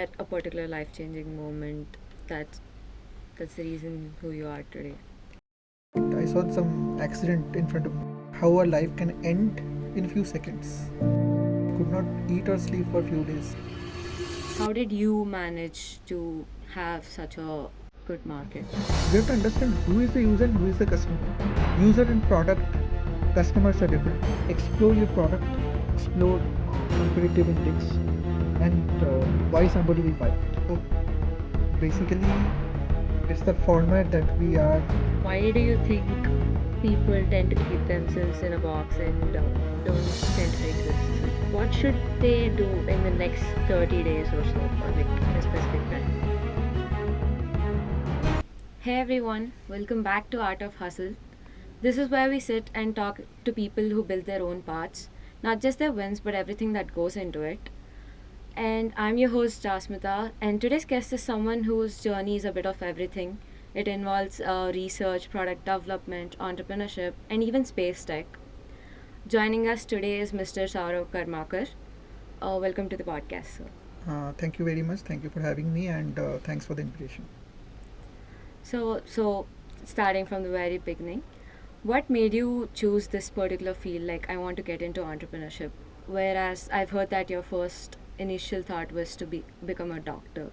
there a particular life-changing moment that's the reason who you are today? I saw some accident in front of me. How a life can end in few seconds. Could not eat or sleep for a few days. How did you manage to have such a good market? We have to understand who is the user and who is the customer. User and product, customers are different. Explore your product, explore competitive index, and why somebody will buy. So basically, it's the format that we are. Why do you think people tend to keep themselves in a box and don't tend to exist? What should they do in the next 30 days or so, or like a specific time? Hey everyone, welcome back to Art of Hustle. This is where we sit and talk to people who build their own paths, not just their wins, but everything that goes into it. And I'm your host Jasmita, and today's guest is someone whose journey is a bit of everything. It involves research, product development, entrepreneurship, and even space tech. Joining us today is Mr. Sourav Karmakar. Welcome to the podcast, sir. Thank you very much. Thank you for having me, and thanks for the invitation. So starting from the very beginning, what made you choose this particular field? Like, I want to get into entrepreneurship, whereas I've heard that your first initial thought was to become a doctor.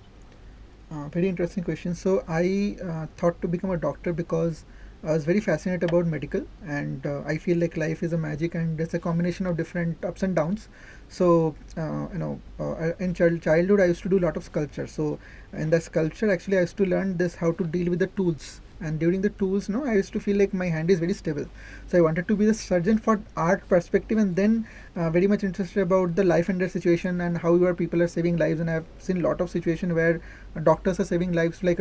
Very interesting question. So I thought to become a doctor because I was very fascinated about medical, and I feel like life is a magic, and it's a combination of different ups and downs. So in childhood, I used to do a lot of sculpture. So in the sculpture, actually, I used to learn this how to deal with the tools. And during the tools, I used to feel like my hand is very stable. So I wanted to be the surgeon for art perspective, and then very much interested about the life and death situation and how your people are saving lives. And I've seen a lot of situation where doctors are saving lives like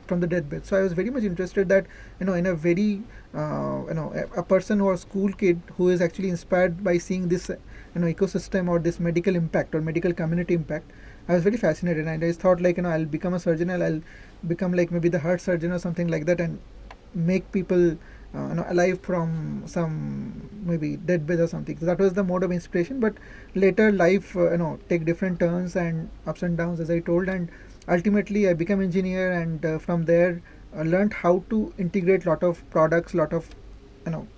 from the deathbed. So I was very much interested that in a very a person or a school kid who is actually inspired by seeing this ecosystem or this medical impact or medical community impact. I was very fascinated, and I just thought like I'll become a surgeon, and I'll become like maybe the heart surgeon or something like that, and make people alive from some maybe deathbed or something. So that was the mode of inspiration. But later life take different turns and ups and downs, as I told, and ultimately I became engineer, and from there learned how to integrate lot of products, lot of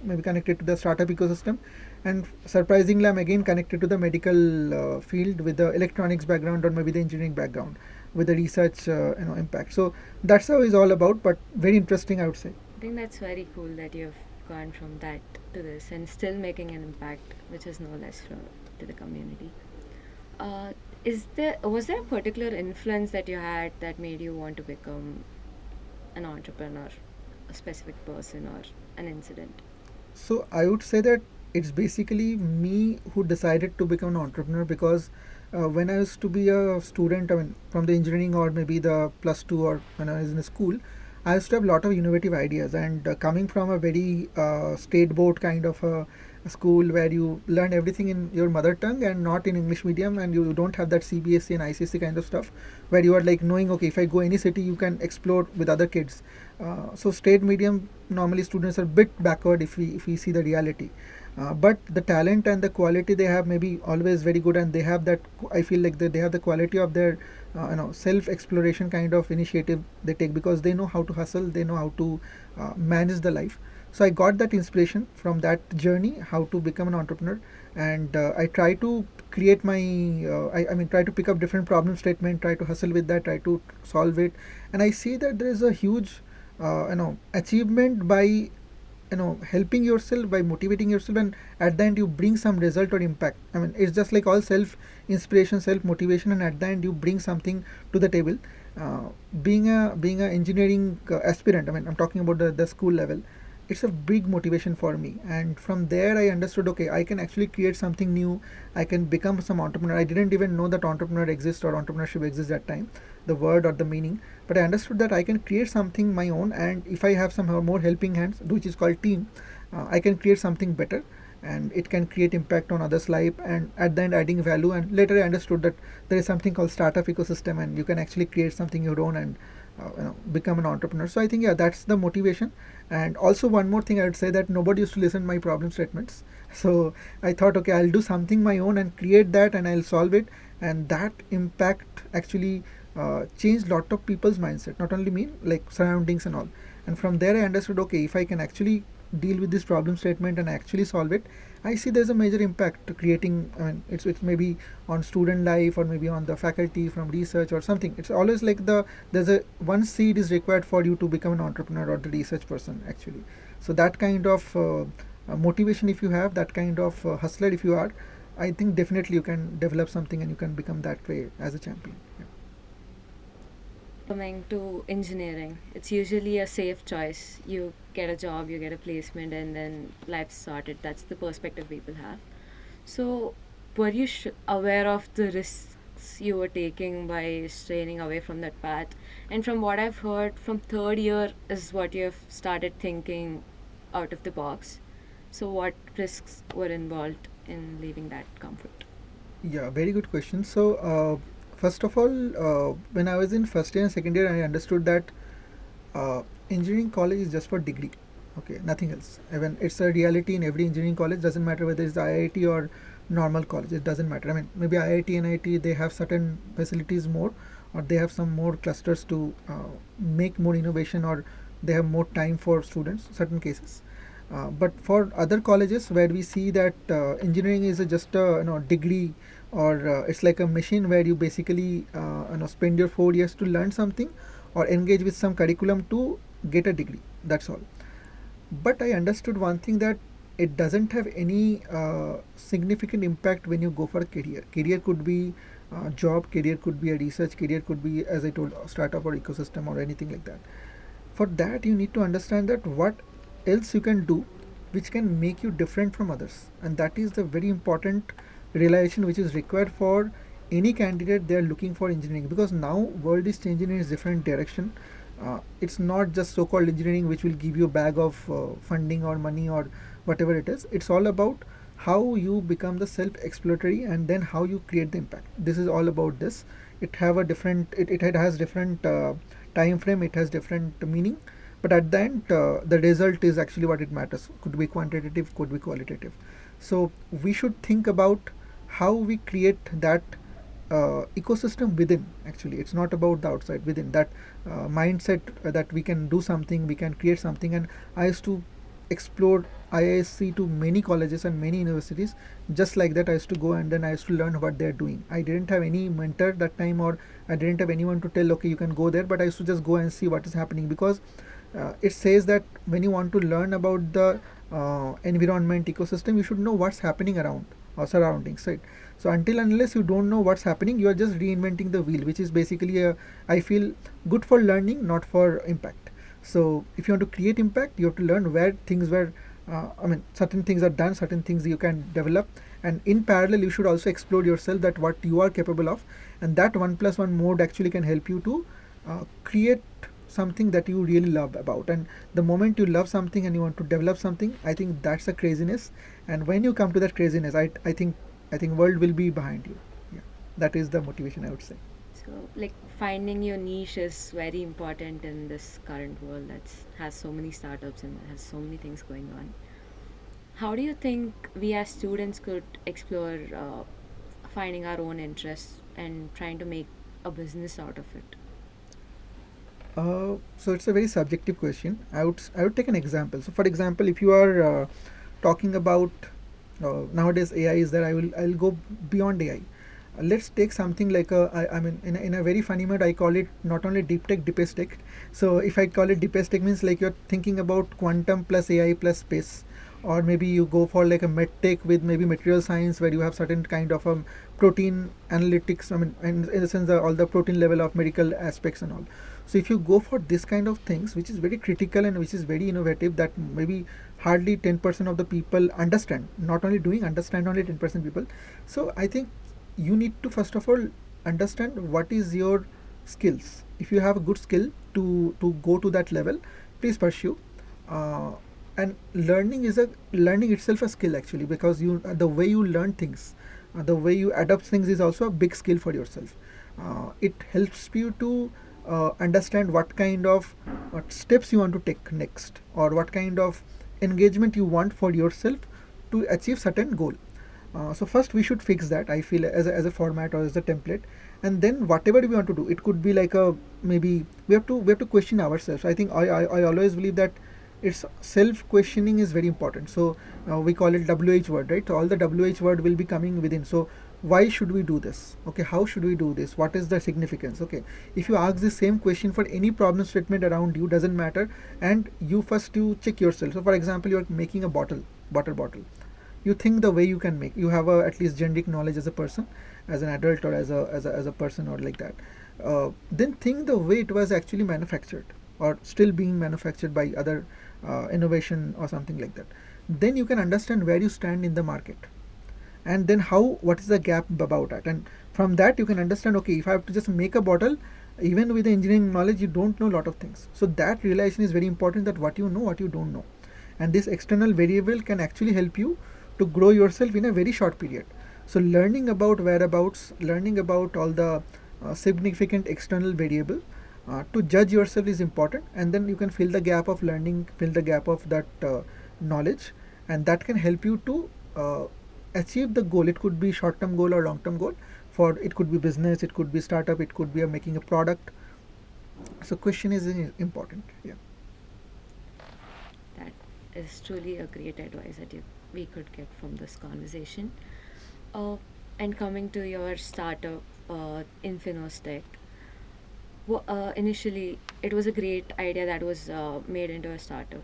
maybe connected to the startup ecosystem. And surprisingly, I'm again connected to the medical field with the electronics background or maybe the engineering background with the research impact. So that's how it's all about, but very interesting, I would say. I think that's very cool that you've gone from that to this and still making an impact, which is no less to the community. Uh, was there a particular influence that you had that made you want to become an entrepreneur, a specific person or an incident? So I would say that it's basically me who decided to become an entrepreneur because when I used to be a student, I mean, from the engineering or maybe the plus two, or when I was in a school, I used to have a lot of innovative ideas. And coming from a very state board kind of a school where you learn everything in your mother tongue and not in English medium, and you don't have that CBSE and ICSE kind of stuff where you are like knowing, okay, if I go any city, you can explore with other kids. So state medium normally students are a bit backward if we see the reality. But the talent and the quality they have maybe always very good, and they have that. I feel like they have the quality of their self exploration kind of initiative they take, because they know how to hustle, they know how to manage the life. So I got that inspiration from that journey, how to become an entrepreneur. And I try to create my I mean try to pick up different problem statement, try to hustle with that, try to solve it. And I see that there is a huge achievement by helping yourself, by motivating yourself, and at the end you bring some result or impact. I mean, it's just like all self inspiration, self motivation, and at the end you bring something to the table. Being a engineering aspirant, I mean, I'm talking about the school level. It's a big motivation for me, and from there I understood, okay, I can actually create something new. I can become some entrepreneur. I didn't even know that entrepreneur exists or entrepreneurship exists that time, the word or the meaning. But I understood that I can create something my own, and if I have some more helping hands, which is called team, I can create something better, and it can create impact on others life, and at the end adding value. And later I understood that there is something called startup ecosystem, and you can actually create something your own, and become an entrepreneur. So I think, yeah, that's the motivation. And also one more thing I would say, that nobody used to listen to my problem statements. So I thought, okay, I'll do something my own and create that, and I'll solve it. and that impact actually changed lot of people's mindset, not only me, like surroundings and all. And from there I understood, okay, if I can actually deal with this problem statement and actually solve it, I see there's a major impact to creating. I mean, it's maybe on student life or maybe on the faculty from research or something. It's always like there's a one seed is required for you to become an entrepreneur or the research person actually. So that kind of motivation, if you have that kind of hustler, if you are, I think definitely you can develop something and you can become that way as a champion. Yeah. Coming to engineering, it's usually a safe choice. You get a job, you get a placement, and then life's sorted. That's the perspective people have. So, were you aware of the risks you were taking by straying away from that path? And from what I've heard, from third year is what you have started thinking out of the box. So, what risks were involved in leaving that comfort? Yeah, very good question. So, first of all, when I was in first year and second year, I understood that engineering college is just for degree. Okay, nothing else. Even it's a reality in every engineering college. Doesn't matter whether it's IIT or normal college. It doesn't matter. I mean, maybe IIT and IIT they have certain facilities more, or they have some more clusters to make more innovation, or they have more time for students. Certain cases. But for other colleges where we see that engineering is just a degree, or it's like a machine where you basically spend your 4 years to learn something or engage with some curriculum to get a degree. That's all. But I understood one thing, that it doesn't have any significant impact when you go for a career. Career could be job, career could be a research, career could be, as I told, a startup or ecosystem or anything like that. For that you need to understand that what else you can do which can make you different from others, and that is the very important realization which is required for any candidate they are looking for engineering, because now world is changing in a different direction. It's not just so-called engineering which will give you a bag of funding or money or whatever it is. It's all about how you become the self-explanatory and then how you create the impact. This is all about this. It has different time frame, it has different meaning, but at the end the result is actually what it matters. Could be quantitative, could be qualitative. So we should think about how we create that ecosystem within. Actually, it's not about the outside, within that mindset that we can do something, we can create something. And I used to explore IISc to many colleges and many universities. Just like that, I used to go and then I used to learn what they're doing. I didn't have any mentor that time, or I didn't have anyone to tell, okay, you can go there, but I used to just go and see what is happening, because it says that when you want to learn about the environment, ecosystem, you should know what's happening around or surroundings, right? So until unless you don't know what's happening, you are just reinventing the wheel, which is basically I feel good for learning, not for impact. So if you want to create impact, you have to learn where things were. Certain things are done, certain things you can develop, and in parallel, you should also explore yourself, that what you are capable of, and that 1+1 mode actually can help you to create something that you really love about. And the moment you love something and you want to develop something, I think that's a craziness. And when you come to that craziness, I think world will be behind you. Yeah, that is the motivation, I would say. So, like, finding your niche is very important in this current world that has so many startups and has so many things going on. How do you think we as students could explore finding our own interests and trying to make a business out of it? So it's a very subjective question. I would take an example. So for example, if you are talking about nowadays AI is there, I'll go beyond AI. Let's take something like in a very funny mode, I call it not only deep tech, deepest tech. So if I call it deepest tech, means like you're thinking about quantum plus AI plus space, or maybe you go for like a med tech with maybe material science, where you have certain kind of protein analytics. In the sense all the protein level of medical aspects and all. So if you go for this kind of things, which is very critical and which is very innovative, that maybe hardly 10% of the people understand. Not only doing, understand only 10% people. So I think you need to first of all understand what is your skills. If you have a good skill to go to that level, please pursue. And learning itself a skill actually, because the way you learn things, the way you adapt things is also a big skill for yourself. It helps you to understand what kind of steps you want to take next, or what kind of engagement you want for yourself to achieve certain goal. So first we should fix that, I feel, as a format or as a template, and then whatever we want to do, it could be like a, maybe we have to question ourselves. I think I always believe that it's self questioning is very important. So we call it WH word, right? So all the WH word will be coming within. So why should we do this? Okay, how should we do this? What is the significance? Okay, if you ask the same question for any problem statement around you, doesn't matter, and you check yourself. So for example, you're making a bottle. You think the way you can make, you have at least generic knowledge as a person, as an adult, or as a person, or like that. Then think the way it was actually manufactured, or still being manufactured by other innovation or something like that. Then you can understand where you stand in the market, and then what is the gap about that, and from that you can understand, okay, if I have to just make a bottle, even with the engineering knowledge, you don't know a lot of things. So that realization is very important, that what you know, what you don't know, and this external variable can actually help you to grow yourself in a very short period. So learning about whereabouts, learning about all the significant external variable to judge yourself is important, and then you can fill the gap of learning, fill the gap of that knowledge, and that can help you to achieve the goal. It could be short term goal or long term goal. For it could be business, it could be startup, it could be making a product. So question is important. Yeah. That is truly a great advice that we could get from this conversation. Uh, and coming to your startup, Infinostech, initially it was a great idea that was made into a startup.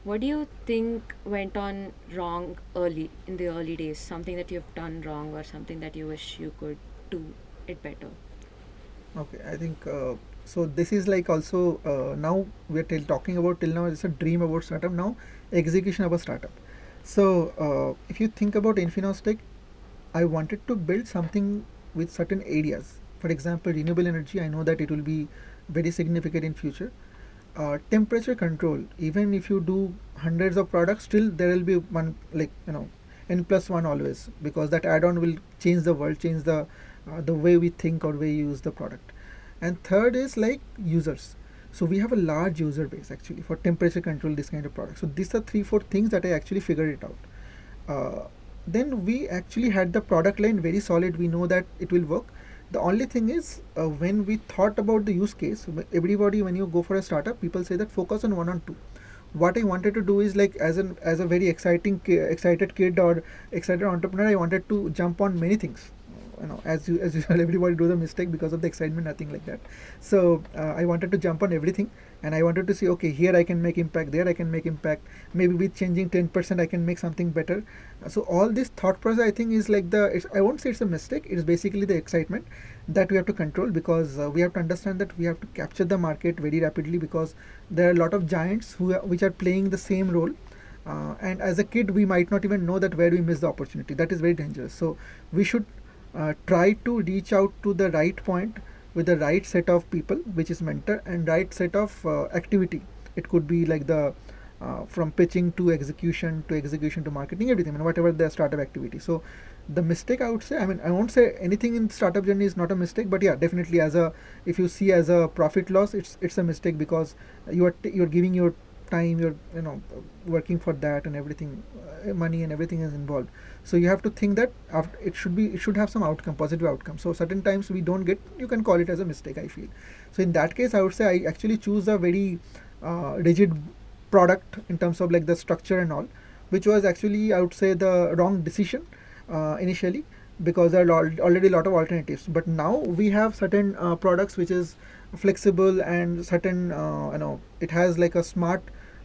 What do you think went on wrong in the early days? Something that you've done wrong, or something that you wish you could do it better? Okay, I think so. This is like also now we're talking about, till now it's a dream about startup. Now execution of a startup. So if you think about Infinostech, I wanted to build something with certain areas. For example, renewable energy. I know that it will be very significant in future. Temperature control. Even if you do hundreds of products, still there will be one, like, n plus one always, because that add-on will change the world, change the way we think or way we use the product. And third is like users. So we have a large user base actually for temperature control, this kind of product. So these are 3-4 things that I actually figured it out. Then we actually had the product line very solid. We know that it will work. The only thing is, when we thought about the use case, everybody, when you go for a startup, people say that focus on one or two. What I wanted to do is, like, as a very excited kid or excited entrepreneur, I wanted to jump on many things. As usual, everybody do the mistake because of the excitement, nothing like that. So I wanted to jump on everything, and I wanted to see, okay, here I can make impact, there I can make impact. Maybe with changing 10%, I can make something better. So all this thought process, I think, is like I won't say it's a mistake. It's basically the excitement that we have to control, because we have to understand that we have to capture the market very rapidly, because there are a lot of giants which are playing the same role. And as a kid, we might not even know that where we miss the opportunity. That is very dangerous. So we should try to reach out to the right point with the right set of people, which is mentor, and right set of activity. It could be like the from pitching to execution to marketing, everything, and whatever the startup activity. So the mistake, I would say, I mean, I won't say anything in startup journey is not a mistake, but yeah, definitely, if you see as a profit loss, it's a mistake, because you're giving your time, you're working for that, and everything, money and everything is involved. So you have to think that it should have some outcome, positive outcome. So certain times we don't get, you can call it as a mistake, I feel. So in that case, I would say I actually choose a very rigid product in terms of like the structure and all, which was actually, I would say, the wrong decision initially, because there are already a lot of alternatives. But now we have certain products which is flexible, and certain it has like a smart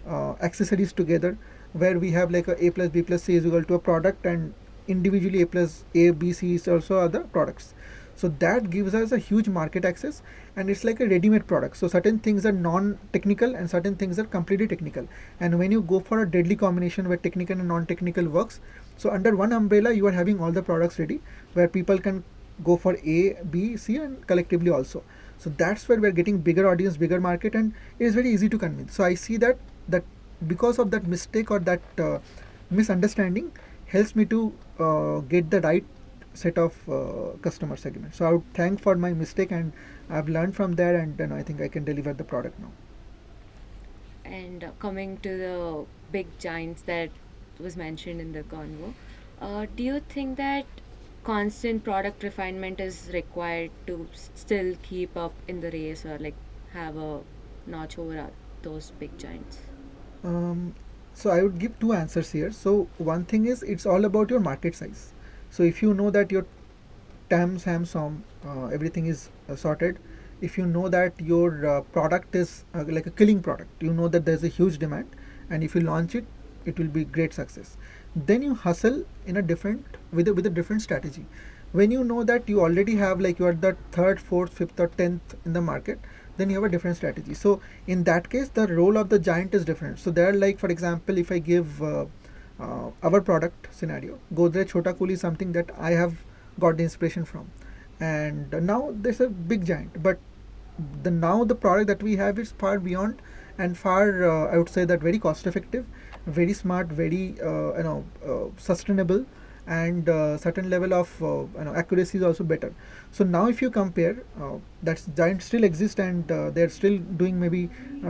accessories together, where we have like a plus b plus c is equal to a product, and individually a plus a b c is also other products. So that gives us a huge market access, and it's like a ready-made product. So certain things are non-technical and certain things are completely technical, and when you go for a deadly combination where technical and non-technical works, so under one umbrella you are having all the products ready, where people can go for a b c and collectively also. So that's where we're getting bigger audience, bigger market, and it is very easy to convince. So I see that because of that mistake, or that misunderstanding, helps me to get the right set of customer segment. So I would thank for my mistake, and I've learned from there, and then I think I can deliver the product now. And coming to the big giants that was mentioned in the convo, Do you think that constant product refinement is required to still keep up in the race, or like have a notch over those big giants? Um, so I would give two answers here. So one thing is it's all about your market size. So if you know that your TAM, SAM, SOM, everything is sorted. If you know that your product is like a killing product, you know that there's a huge demand, and if you launch it, it will be great success. Then you hustle in a different with a different strategy. When you know that you already have like you are the third, fourth, fifth, or tenth in the market, then you have a different strategy. So in that case, the role of the giant is different. So there, like for example, if I give our product scenario, Godrej Chota Cool is something that I have got the inspiration from, and now there's a big giant, but the product that we have is far beyond and far I would say that very cost effective, very smart, very sustainable, and certain level of accuracy is also better. So now if you compare, that giant still exists, and they're still doing maybe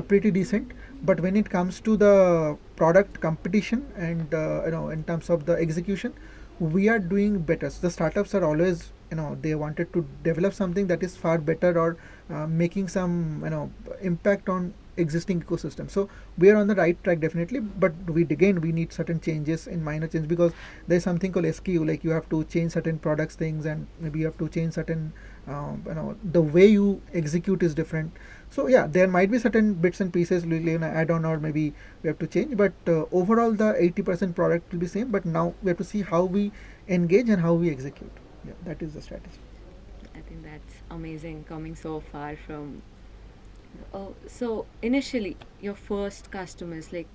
pretty decent, but when it comes to the product competition and in terms of the execution, we are doing better. So the startups are always, they wanted to develop something that is far better, or making some impact on existing ecosystem. So we are on the right track definitely, but we need certain changes in minor change, because there's something called SKU, like you have to change certain products things, and maybe you have to change certain the way you execute is different. So yeah, there might be certain bits and pieces we'll add on, or maybe we have to change, but overall the 80% product will be same, but now we have to see how we engage and how we execute. Yeah, that is the strategy. I think that's amazing coming so far from. Oh, so initially, your first customers, like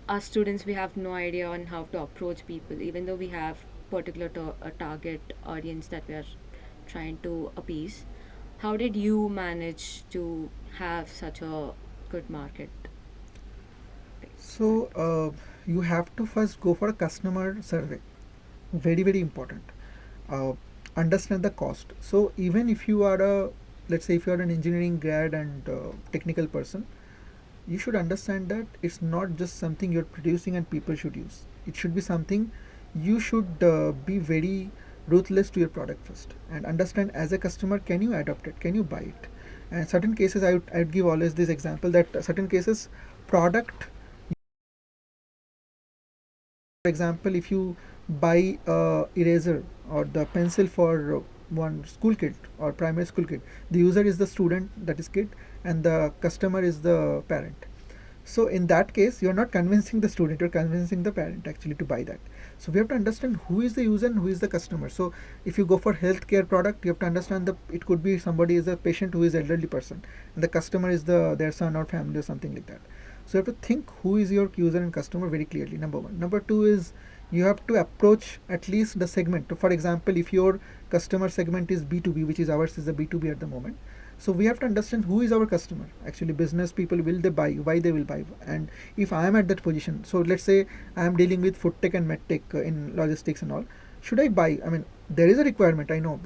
us students, we have no idea on how to approach people, even though we have particular a target audience that we are trying to appease. How did you manage to have such a good market So size? you have to first go for a customer survey. Very very important. Uh, Understand the cost. So even if you are a, let's say if you are an engineering grad and technical person, you should understand that it's not just something you're producing and people should use. It should be something you should be very ruthless to your product first, and understand as a customer, can you adopt it, can you buy it. And certain cases, I would give always this example that certain cases product, for example, if you buy a eraser or the pencil for one school kid or primary school kid, the user is the student, that is kid, and the customer is the parent. So in that case, you're not convincing the student, you're convincing the parent actually to buy that. So we have to understand who is the user and who is the customer. So if you go for healthcare product, you have to understand that it could be somebody is a patient who is elderly person, and the customer is their son or family or something like that. So you have to think who is your user and customer very clearly. Number one. Number two is you have to approach at least the segment. For example, if your customer segment is B2B, which is ours is the B2B at the moment, so we have to understand who is our customer. Actually, business people, will they buy, why they will buy, and if I am at that position, so let's say I am dealing with food tech and med tech in logistics and all, should I buy? I mean, there is a requirement, I know,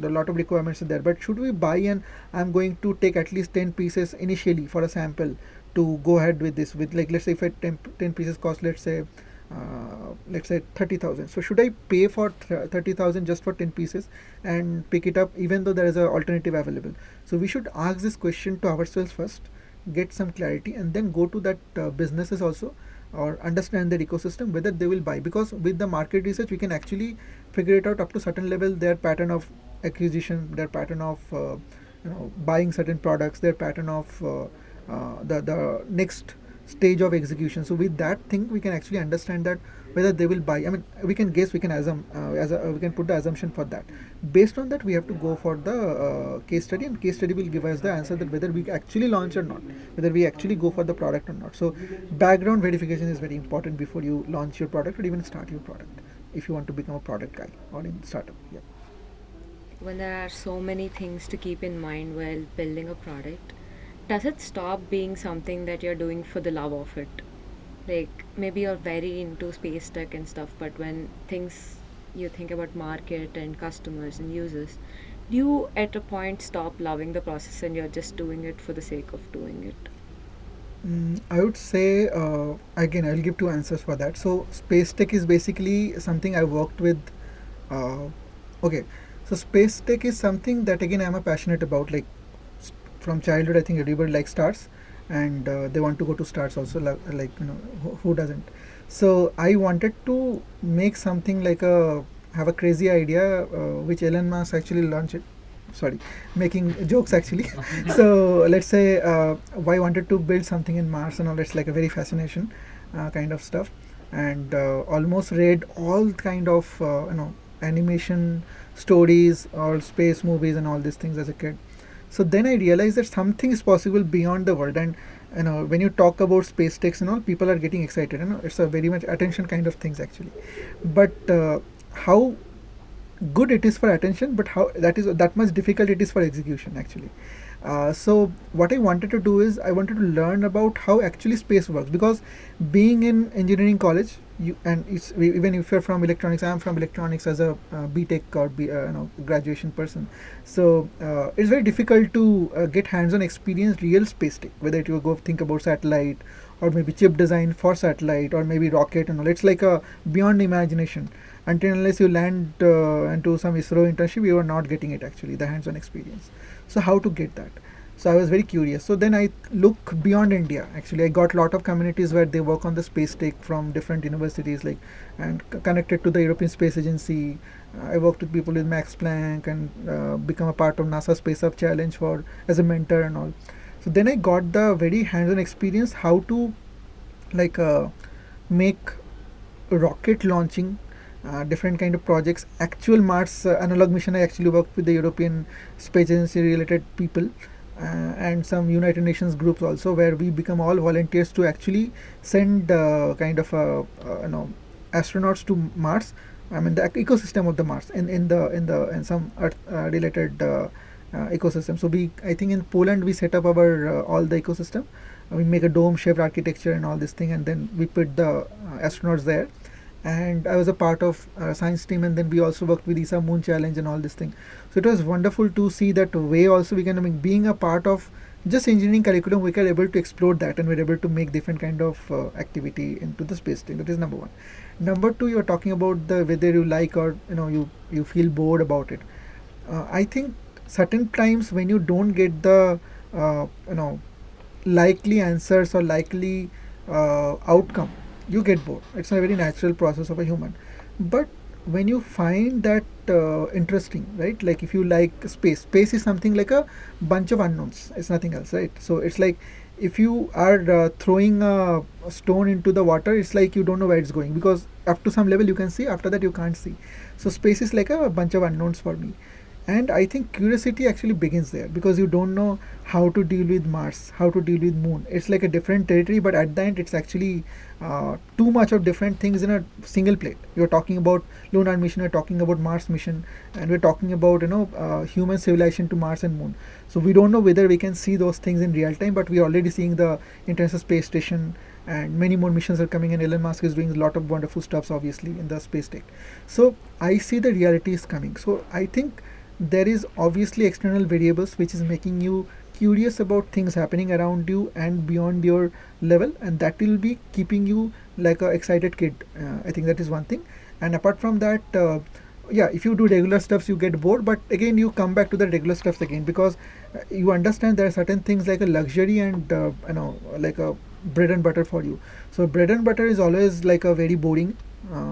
a lot of requirements are there, but should we buy, and I'm going to take at least 10 pieces initially for a sample to go ahead with this, with like, let's say if 10 pieces cost, let's say 30,000. So should I pay for 30,000 just for 10 pieces and pick it up, even though there is an alternative available? So we should ask this question to ourselves first, get some clarity, and then go to that businesses also, or understand their ecosystem whether they will buy, because with the market research we can actually figure it out up to certain level, their pattern of acquisition, their pattern of buying certain products, their pattern of the next stage of execution. So with that thing we can actually understand that whether they will buy. I mean, we can guess, we can assume, we can put the assumption for that. Based on that, we have to go for the case study, and case study will give us the answer that whether we actually launch or not, whether we actually go for the product or not. So background verification is very important before you launch your product or even start your product, if you want to become a product guy or in startup. Yeah. When there are so many things to keep in mind while building a product, does it stop being something that you're doing for the love of it? Like maybe you're very into space tech and stuff, but when things you think about market and customers and users, do you at a point stop loving the process and you're just doing it for the sake of doing it? I would say, again, I'll give two answers for that. So, space tech is basically something I worked with. Uh, okay, so space tech is something that again I'm a passionate about. Like from childhood, I think everybody likes stars, and they want to go to stars also. Like who doesn't? So I wanted to make something like a have a crazy idea, which Elon Musk actually launched it. Sorry, making jokes actually. So let's say why wanted to build something in Mars and all. It's like a very fascination kind of stuff, and almost read all kind of animation stories or space movies and all these things as a kid. So then I realized that something is possible beyond the world. And when you talk about space techs and all, people are getting excited. It's a very much attention kind of things actually. But how good it is for attention, but how that much difficult it is for execution actually. So what I wanted to do is I wanted to learn about how actually space works, because being in engineering college, even if you're from electronics, I'm from electronics as a BTech or graduation person. So it's very difficult to get hands-on experience real space tech, whether it you go think about satellite or maybe chip design for satellite or maybe rocket and all. It's like a beyond imagination. Until unless you land into some ISRO internship, you are not getting it actually, the hands-on experience. So how to get that? So I was very curious. So then I look beyond India. Actually, I got a lot of communities where they work on the space tech from different universities, like and connected to the European Space Agency. I worked with people with Max Planck and become a part of NASA Space Up Challenge for as a mentor and all. So then I got the very hands-on experience how to like make rocket launching, different kind of projects, actual Mars analog mission. I actually worked with the European Space Agency related people and some United Nations groups also, where we become all volunteers to actually send astronauts to Mars. I mean the ecosystem of the Mars in some Earth related ecosystem. So I think in Poland we set up our all the ecosystem. We make a dome shaped architecture and all this thing, and then we put the astronauts there. And I was a part of science team, and then we also worked with ESA Moon Challenge and all this thing. So it was wonderful to see that way also we can, I mean, being a part of just engineering curriculum, we are able to explore that and we're able to make different kind of activity into the space thing. That is number one. Number two, you're talking about the whether you like or you feel bored about it. I think certain times when you don't get the uh, you know likely answers or likely outcome, you get bored. It's a very natural process of a human. But when you find that interesting, right? Like if you like space is something like a bunch of unknowns. It's nothing else, right? So it's like if you are throwing a stone into the water, it's like you don't know where it's going, because up to some level you can see, after that you can't see. So space is like a bunch of unknowns for me. And I think curiosity actually begins there, because you don't know how to deal with Mars, how to deal with Moon. It's like a different territory, but at the end it's actually too much of different things in a single plate. You're talking about lunar mission, you're talking about Mars mission, and we're talking about human civilization to Mars and Moon. So we don't know whether we can see those things in real time, but we're already seeing the International Space Station, and many more missions are coming, and Elon Musk is doing a lot of wonderful stuffs obviously in the space tech. So I see the reality is coming. So I think there is obviously external variables which is making you curious about things happening around you and beyond your level, and that will be keeping you like a excited kid. I think that is one thing. And apart from that, yeah, if you do regular stuffs you get bored, but again you come back to the regular stuffs again, because you understand there are certain things like a luxury and like a bread and butter for you. So bread and butter is always like a very boring,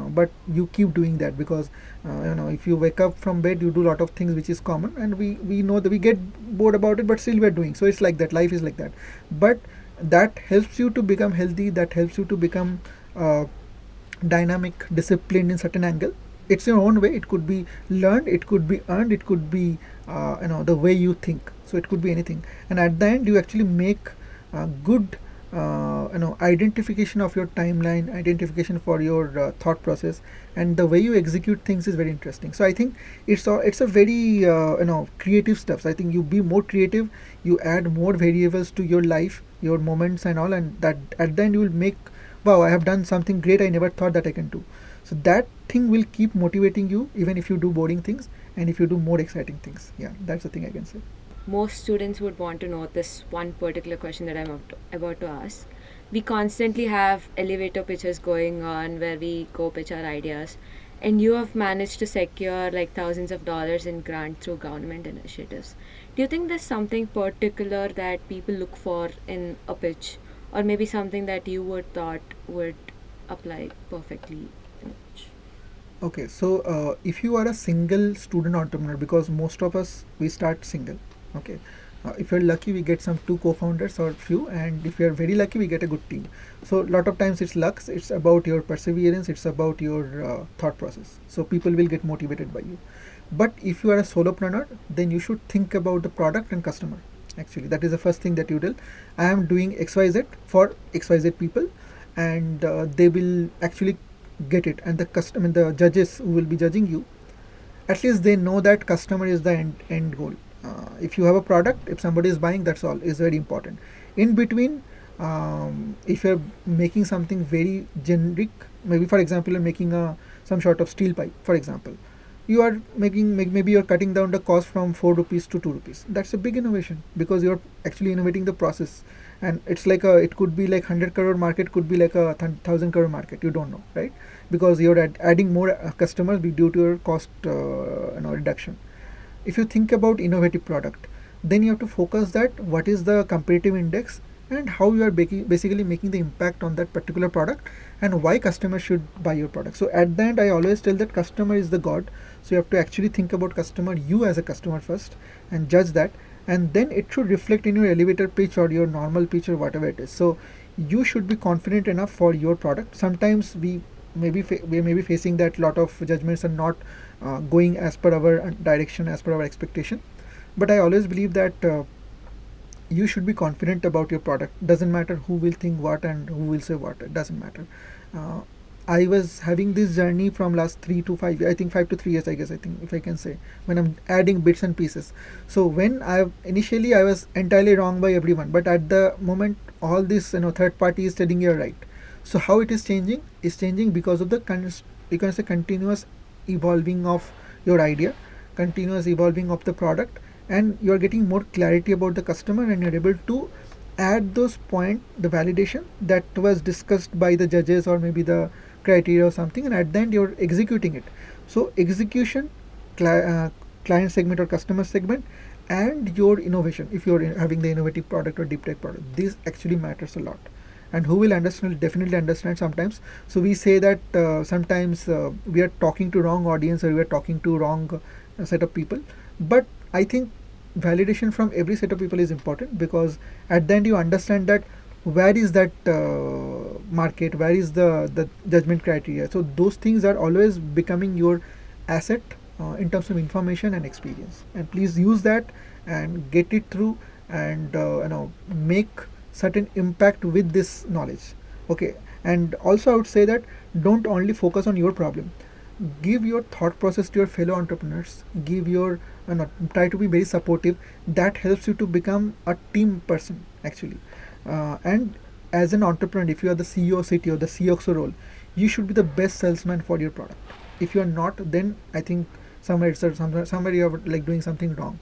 but you keep doing that because if you wake up from bed you do a lot of things which is common, and we know that we get bored about it, but still we're doing. So it's like that, life is like that. But that helps you to become healthy, that helps you to become dynamic, disciplined in certain angle. It's your own way. It could be learned, it could be earned, it could be the way you think. So it could be anything, and at the end you actually make good identification of your timeline, identification for your thought process, and the way you execute things is very interesting. So I think it's a very creative stuff. So I think you be more creative, you add more variables to your life, your moments and all, and that at the end you will make, wow, I have done something great, I never thought that I can do. So that thing will keep motivating you even if you do boring things and if you do more exciting things. Yeah, that's the thing I can say. most students would want to know this one particular question that I'm about to ask. We constantly have elevator pitches going on where we go pitch our ideas, and you have managed to secure like thousands of dollars in grant through government initiatives. Do you think there's something particular that people look for in a pitch, or maybe something that you would thought would apply perfectly in a pitch? Okay, so if you are a single student entrepreneur, because most of us we start single, okay. If you're lucky, we get some two co-founders or few, and if you're very lucky, we get a good team. So a lot of times it's luck. It's about your perseverance. It's about your thought process. So people will get motivated by you. But if you are a solopreneur, then you should think about the product and customer. Actually, that is the first thing that you do. I am doing XYZ for XYZ people, and they will actually get it. And the customer, the judges who will be judging you, at least they know that customer is the end goal. If you have a product, if somebody is buying, that's all is very important. In between, if you're making something very generic, maybe for example you're making some sort of steel pipe, for example, you are making maybe you're cutting down the cost from 4 rupees to 2 rupees. That's a big innovation because you're actually innovating the process. And it's like it could be like 100 crore market, could be like a 1000 crore market, you don't know, right? Because you're adding more customers due to your cost reduction. If you think about innovative product, then you have to focus that what is the competitive index and how you are basically making the impact on that particular product and why customers should buy your product. So at the end, I always tell that customer is the god. So you have to actually think about customer, you as a customer first, and judge that, and then it should reflect in your elevator pitch or your normal pitch or whatever it is. So you should be confident enough for your product. Sometimes we may be facing that lot of judgments are not going as per our direction, as per our expectation. But I always believe that you should be confident about your product. Doesn't matter who will think what and who will say what. It doesn't matter. uh, I was having this journey from last 3 to 5 years, I think 5 to 3 years, I guess, I think, if I can say, when I'm adding bits and pieces. So when I initially I was entirely wrong by everyone, but at the moment all this third party is telling you're right. So how it is changing? Is changing because of the you can say continuous evolving of your idea, continuous evolving of the product, and you're getting more clarity about the customer, and you're able to add those point the validation that was discussed by the judges or maybe the criteria or something, and at the end you're executing it. So execution, client segment or customer segment, and your innovation, if you're having the innovative product or deep tech product, this actually matters a lot. And who will understand, definitely understand sometimes. So we say that sometimes we are talking to wrong audience or we are talking to wrong set of people. But I think validation from every set of people is important, because at the end you understand that where is that market, where is the judgment criteria. So those things are always becoming your asset in terms of information and experience. And please use that and get it through, and make certain impact with this knowledge. Okay. And also I would say that don't only focus on your problem, give your thought process to your fellow entrepreneurs, give your try to be very supportive. That helps you to become a team person actually. And as an entrepreneur, if you are the CEO, CTO, the CXO role, you should be the best salesman for your product. If you are not, then I think somewhere you are like doing something wrong.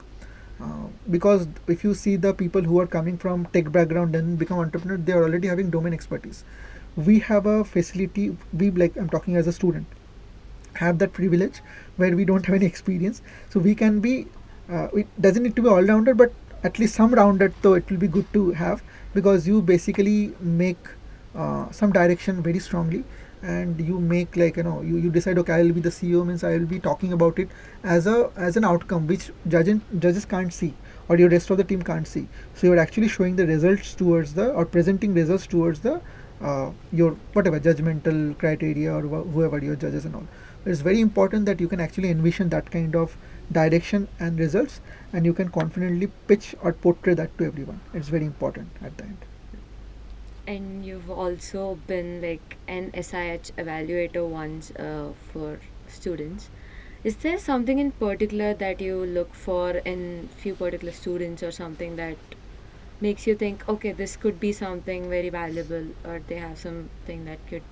Because if you see the people who are coming from tech background and become entrepreneurs, they are already having domain expertise. We have a facility, we, like I'm talking as a student, have that privilege where we don't have any experience, so we can be it doesn't need to be all rounder, but at least some rounded, though it will be good to have, because you basically make some direction very strongly, and you make like you decide, okay, I will be the CEO, means I will be talking about it as an outcome which judges can't see, or your rest of the team can't see. So you're actually showing the results towards the, or presenting results towards the your whatever judgmental criteria or whoever your judges and all. It's very important that you can actually envision that kind of direction and results, and you can confidently pitch or portray that to everyone. It's very important at the end. And you've also been like an SIH evaluator once for students. Is there something in particular that you look for in few particular students, or something that makes you think, okay, this could be something very valuable, or they have something that could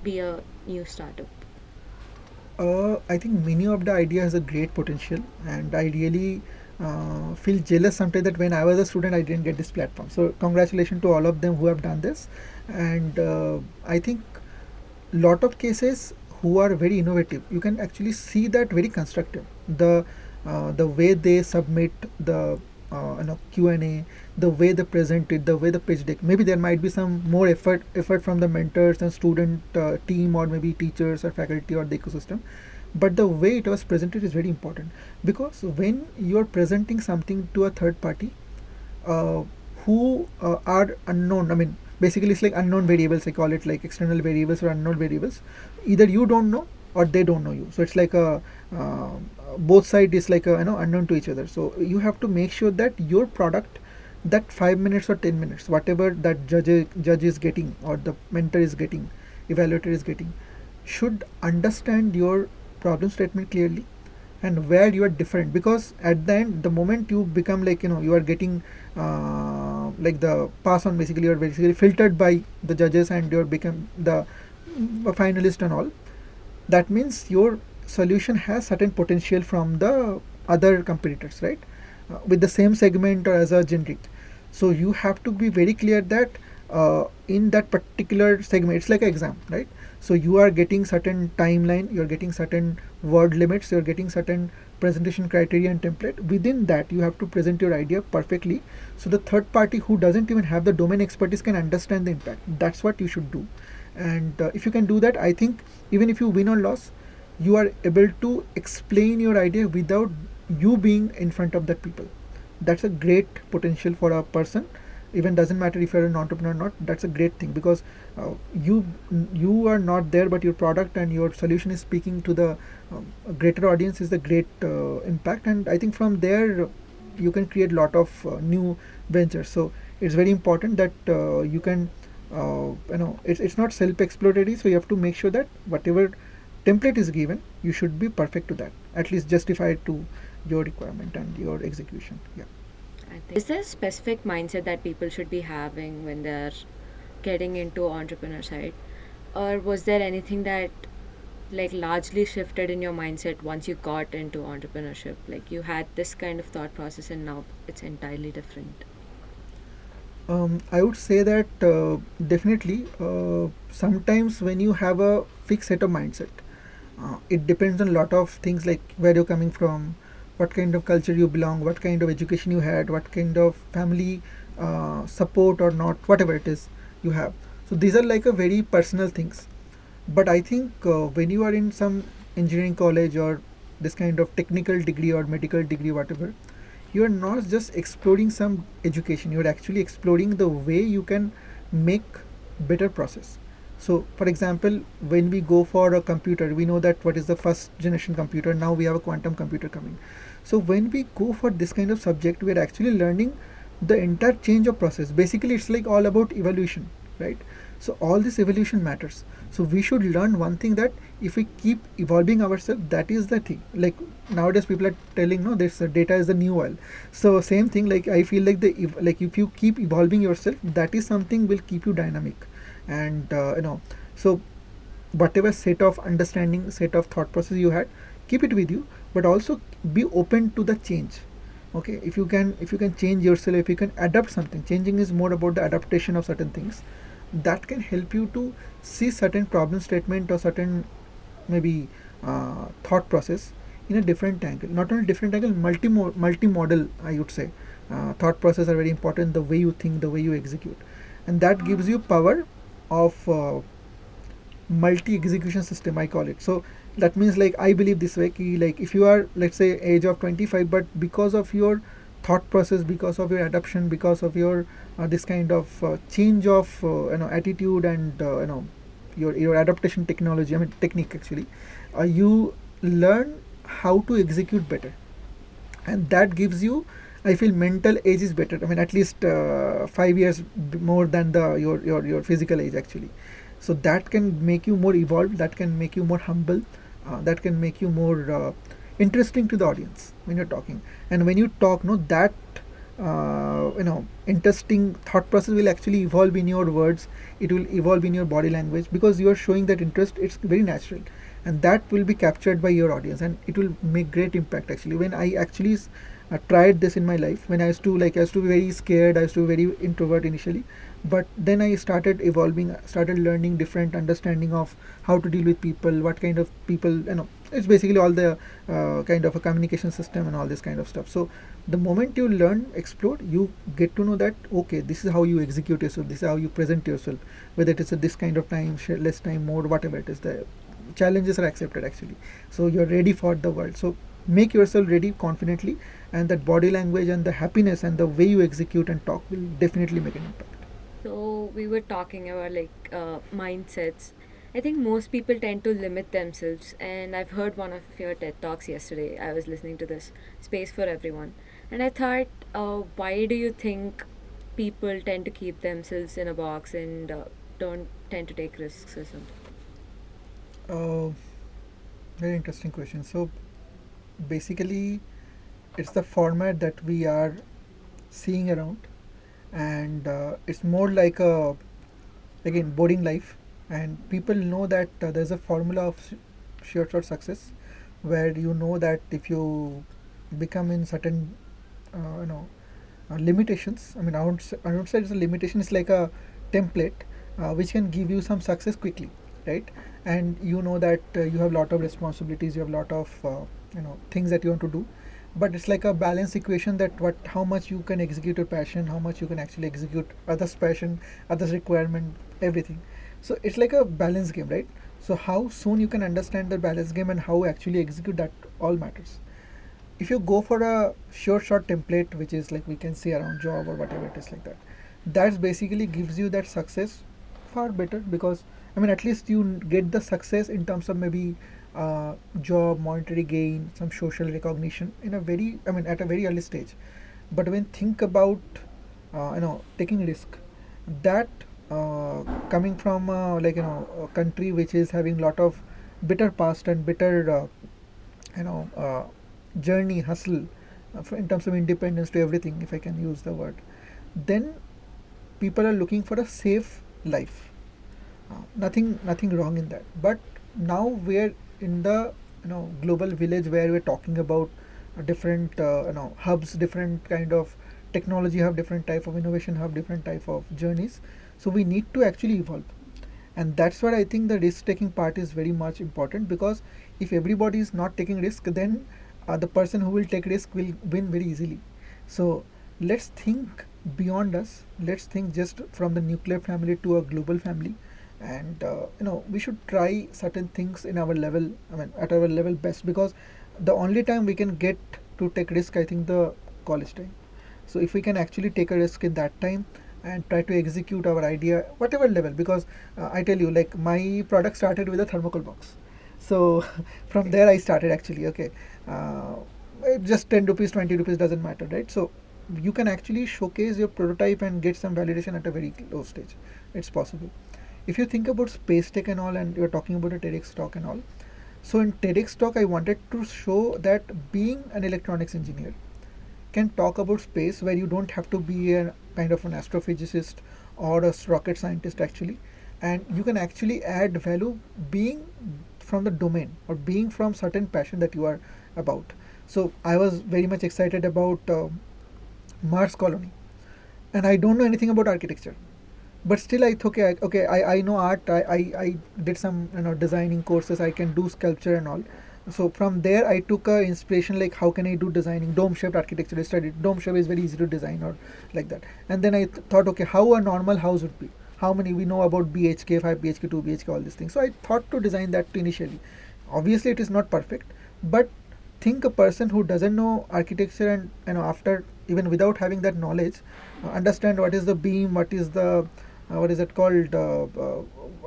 be a new startup? I think many of the idea has a great potential, and I really feel jealous sometimes that when I was a student I didn't get this platform. So congratulations to all of them who have done this. And I think lot of cases who are very innovative, you can actually see that very constructive. The way they submit the Q&A, the way they present it, the way the pitch deck. Maybe there might be some more effort from the mentors and student team, or maybe teachers or faculty or the ecosystem. But the way it was presented is very important, because when you are presenting something to a third party, uh, who are unknown. I mean, basically, it's like unknown variables. I call it like external variables or unknown variables. Either you don't know or they don't know you. So it's like a both side is like a unknown to each other. So you have to make sure that your product, that 5 minutes or 10 minutes, whatever that judge is getting, or the mentor is getting, evaluator is getting, should understand your problem statement clearly, and where you are different. Because at the end, the moment you become like, you are getting like the pass on, basically you are basically filtered by the judges and you are become the finalist and all. That means your solution has certain potential from the other competitors, right? With the same segment or as a generic. So you have to be very clear that in that particular segment, it's like an exam, right? So you are getting certain timeline, you're getting certain word limits, you're getting certain presentation criteria and template. Within that, you have to present your idea perfectly, so the third party who doesn't even have the domain expertise can understand the impact. That's what you should do. And if you can do that, I think even if you win or lose, you are able to explain your idea without you being in front of that people. That's a great potential for a person. Even doesn't matter if you're an entrepreneur or not. That's a great thing, because you you are not there, but your product and your solution is speaking to the greater audience, is the great impact. And I think from there you can create a lot of new ventures. So it's very important that you can it's not self-exploratory. So you have to make sure that whatever template is given, you should be perfect to that, at least justify it to your requirement and your execution. Yeah. I think. Is there a specific mindset that people should be having when they're getting into entrepreneur side? Or was there anything that like largely shifted in your mindset once you got into entrepreneurship? Like you had this kind of thought process and now it's entirely different. I would say that definitely sometimes when you have a fixed set of mindset, it depends on a lot of things, like where you're coming from, what kind of culture you belong, what kind of education you had, what kind of family support or not, whatever it is you have. So these are like a very personal things. But I think when you are in some engineering college or this kind of technical degree or medical degree, whatever, you are not just exploring some education, you are actually exploring the way you can make better process. So for example, when we go for a computer, we know that what is the first generation computer. Now we have a quantum computer coming. So when we go for this kind of subject, we are actually learning the entire change of process. Basically it's like all about evolution, right? So all this evolution matters. So we should learn one thing, that if we keep evolving ourselves, that is the thing. Like nowadays people are telling, no, this data is the new oil. So same thing, like I feel like like if you keep evolving yourself, that is something will keep you dynamic. And so whatever set of understanding, set of thought process you had, keep it with you, but also be open to the change. Okay, if you can change yourself, if you can adapt something, changing is more about the adaptation of certain things, that can help you to see certain problem statement or certain maybe thought process in a different angle. Not only different angle, multimodal, I would say. Thought process are very important, the way you think, the way you execute, and that gives you power of multi execution system, I call it. So that means, like, I believe this way ki, like if you are, let's say, age of 25, but because of your thought process, because of your adoption, because of your this kind of change of attitude and your adaptation technology, I mean technique actually, you learn how to execute better, and that gives you, I feel, mental age is better. I mean, at least 5 years more than the your physical age actually. So that can make you more evolved. That can make you more humble. That can make you more interesting to the audience when you're talking. And when you talk, no, that interesting thought process will actually evolve in your words. It will evolve in your body language, because you are showing that interest. It's very natural, and that will be captured by your audience, and it will make great impact actually. When I actually tried this in my life when I used to be very scared. I used to be very introvert initially, but then I started evolving, started learning different understanding of how to deal with people, what kind of people, it's basically all the kind of a communication system and all this kind of stuff. So the moment you learn, explore, you get to know that okay, this is how you execute yourself, this is how you present yourself, whether it is at this kind of time, less time, more, whatever it is, the challenges are accepted actually. So you're ready for the world. So make yourself ready confidently, and that body language and the happiness and the way you execute and talk will definitely make an impact. So we were talking about mindsets. I think most people tend to limit themselves, and I've heard one of your TED talks yesterday. I was listening to this Space for Everyone, and I thought, why do you think people tend to keep themselves in a box and don't tend to take risks or something? uh, Very interesting question. So basically it's the format that we are seeing around, and it's more like a, again, boring life, and people know that there's a formula of sure shot success, where you know that if you become in certain uh, you know limitations, I don't say it's a limitation, it's like a template which can give you some success quickly, right? And you know that you have a lot of responsibilities, you have a lot of things that you want to do, but it's like a balance equation, that what how much you can execute your passion, how much you can actually execute others passion, others requirement, everything. So it's like a balance game, right? So how soon you can understand the balance game and how actually execute, that all matters. If you go for a sure short template, which is like we can say around job or whatever it is like that, that's basically gives you that success far better, because at least you get the success in terms of maybe job, monetary gain, some social recognition in a very, at a very early stage. But when think about taking risk, that coming from a country which is having lot of bitter past and bitter you know uh, journey, hustle, in terms of independence to everything, if I can use the word, then people are looking for a safe life. Nothing wrong in that. But now we're in the global village, where we're talking about different hubs, different kind of technology hub, different type of innovation hub, different type of journeys. So we need to actually evolve, and that's where I think the risk taking part is very much important, because if everybody is not taking risk, then the person who will take risk will win very easily. So let's think beyond us, let's think just from the nuclear family to a global family, and we should try certain things in our level, at our level best, because the only time we can get to take risk, I think, the college time. So if we can actually take a risk in that time and try to execute our idea whatever level, because I tell you, like, my product started with a thermocol box. So from there I started actually. Okay, uh, just 10 rupees, 20 rupees, doesn't matter, right? So you can actually showcase your prototype and get some validation at a very low stage. It's possible. If you think about space tech and all, and you're talking about a TEDx talk and all, so in TEDx talk I wanted to show that being an electronics engineer can talk about space, where you don't have to be a kind of an astrophysicist or a rocket scientist actually, and you can actually add value being from the domain or being from certain passion that you are about. So I was very much excited about Mars colony, and I don't know anything about architecture, but still I thought, I know art, I did some designing courses, I can do sculpture and all. So from there I took a inspiration, like how can I do designing dome shaped architecture. I studied dome shape is very easy to design, or like that. And then I thought, okay, how a normal house would be, how many we know about BHK, 5 BHK, 2 BHK, all these things. So I thought to design that initially. Obviously it is not perfect, but think a person who doesn't know architecture, and after, even without having that knowledge, understand what is the beam, what is the what is it called,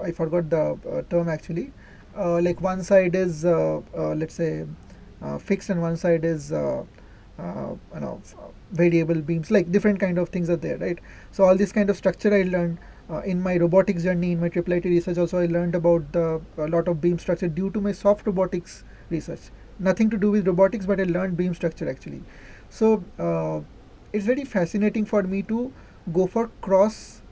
I forgot the term actually. Like one side is let's say fixed, and one side is variable beams, like different kind of things are there, right? So all this kind of structure I learned in my robotics journey, in my triple IT research also. I learned about the a lot of beam structure due to my soft robotics research. Nothing to do with robotics, but I learned beam structure actually. So it's very fascinating for me to go for cross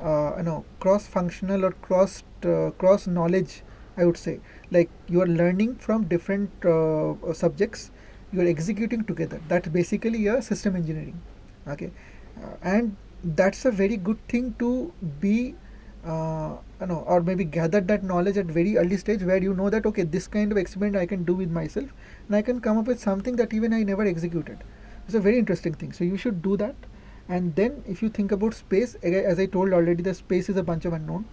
functional or cross knowledge, I would say. Like, you are learning from different subjects, you're executing together. That's basically a system engineering. Okay, and that's a very good thing to be, or maybe gather that knowledge at very early stage, where you know that okay, this kind of experiment I can do with myself, and I can come up with something that even I never executed. It's a very interesting thing. So you should do that. And then if you think about space, as I told already, the space is a bunch of unknown,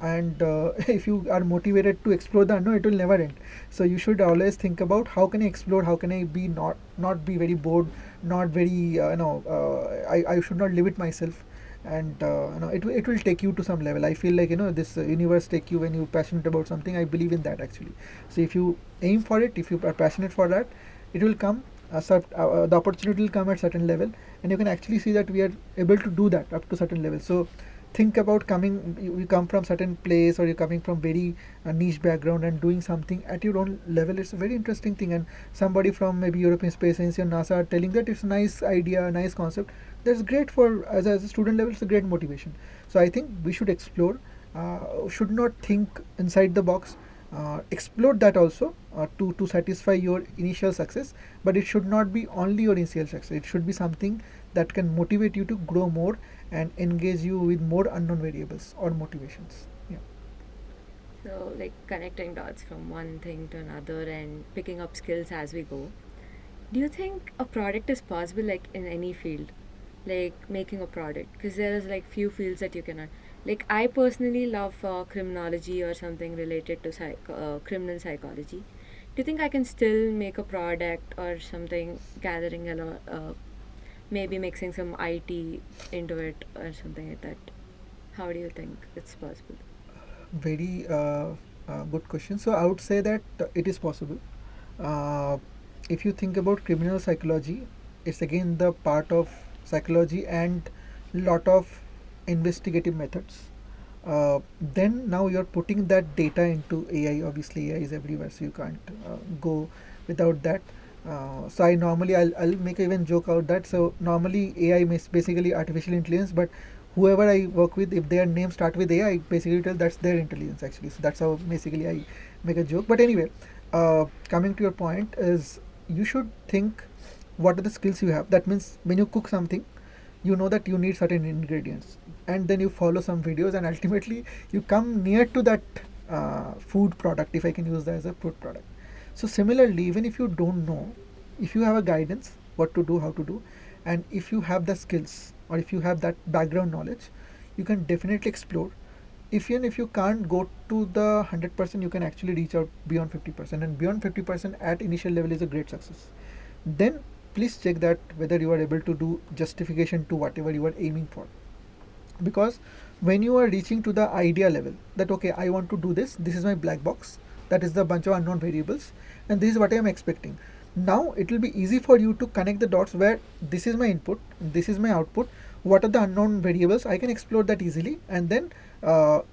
and if you are motivated to explore the unknown, it will never end. So you should always think about how can I explore, how can I be not be very bored, not very I should not limit myself. And it will take you to some level. I feel like this universe take you when you're passionate about something. I believe in that actually. So if you aim for it, if you are passionate for that, it will come. The opportunity will come at certain level, and you can actually see that we are able to do that up to certain level. So think about coming, you come from certain place, or you're coming from very niche background and doing something at your own level. It's a very interesting thing. And somebody from maybe European Space Agency or NASA are telling that it's a nice idea, a nice concept. That's great for as a student level. It's a great motivation. So I think we should explore, should not think inside the box. Explore that also, to satisfy your initial success, but it should not be only your initial success. It should be something that can motivate you to grow more and engage you with more unknown variables or motivations. Yeah. So, like connecting dots from one thing to another and picking up skills as we go. Do you think a product is possible, like in any field, like making a product? Because there is like few fields that you cannot. Like I personally love criminology or something related to criminal psychology. Do you think I can still make a product or something, gathering a lot, maybe mixing some IT into it or something like that? How do you think it's possible? Very good question. So I would say that it is possible. Uh, if you think about criminal psychology, it's again the part of psychology and lot of investigative methods. Then now you're putting that data into AI. Obviously, AI is everywhere, so you can't go without that. So I'll make even joke out that. So normally AI is basically artificial intelligence, but whoever I work with, if their name start with AI, I basically tell that's their intelligence actually. So that's how basically I make a joke. But anyway, coming to your point is, you should think what are the skills you have. That means when you cook something, you know that you need certain ingredients, and then you follow some videos, and ultimately you come near to that food product, if I can use that as a food product. So similarly, even if you don't know, if you have a guidance what to do, how to do, and if you have the skills, or if you have that background knowledge, you can definitely explore. Even if you can't go to the 100%, you can actually reach out beyond 50%, and beyond 50% at initial level is a great success. Then please check that whether you are able to do justification to whatever you are aiming for. Because when you are reaching to the idea level, that okay, I want to do this is my black box, that is the bunch of unknown variables, and this is what I am expecting. Now it will be easy for you to connect the dots, where this is my input, this is my output, what are the unknown variables, I can explore that easily. And then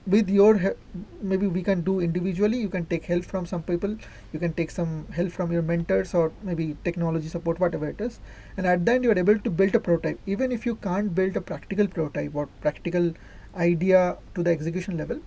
with your maybe we can do individually, you can take help from some people, you can take some help from your mentors, or maybe technology support, whatever it is. And at the end you are able to build a prototype. Even if you can't build a practical prototype or practical idea to the execution level,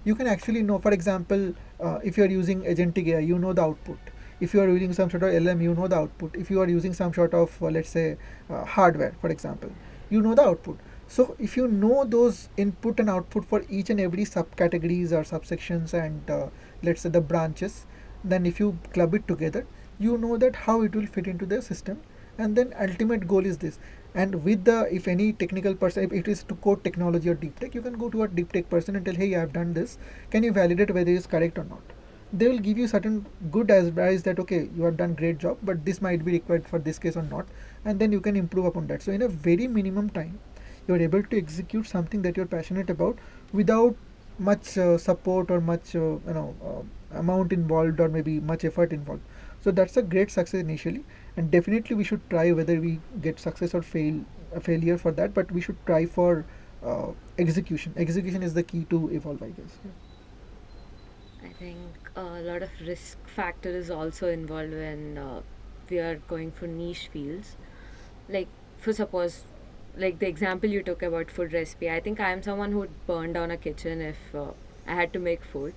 you can actually know, for example, if you are using agentic AI, you know the output. If you are using some sort of LM, you know the output. If you are using some sort of let's say hardware, for example, you know the output. So if you know those input and output for each and every subcategories or subsections, and let's say the branches, then if you club it together, you know that how it will fit into the system. And then ultimate goal is this. And with the, if any technical person, if it is to code technology or deep tech, you can go to a deep tech person and tell, hey, I have done this, can you validate whether it is correct or not? They will give you certain good advice that okay, you have done great job, but this might be required for this case or not, and then you can improve upon that. So in a very minimum time, you are able to execute something that you're passionate about without much support or much amount involved, or maybe much effort involved. So that's a great success initially, and definitely we should try, whether we get success or failure for that, but we should try for execution is the key to evolve, I guess. Yeah. I think a lot of risk factor is also involved when we are going for niche fields. Like, for suppose, like the example you took about food recipe, I think I am someone who would burn down a kitchen if I had to make food.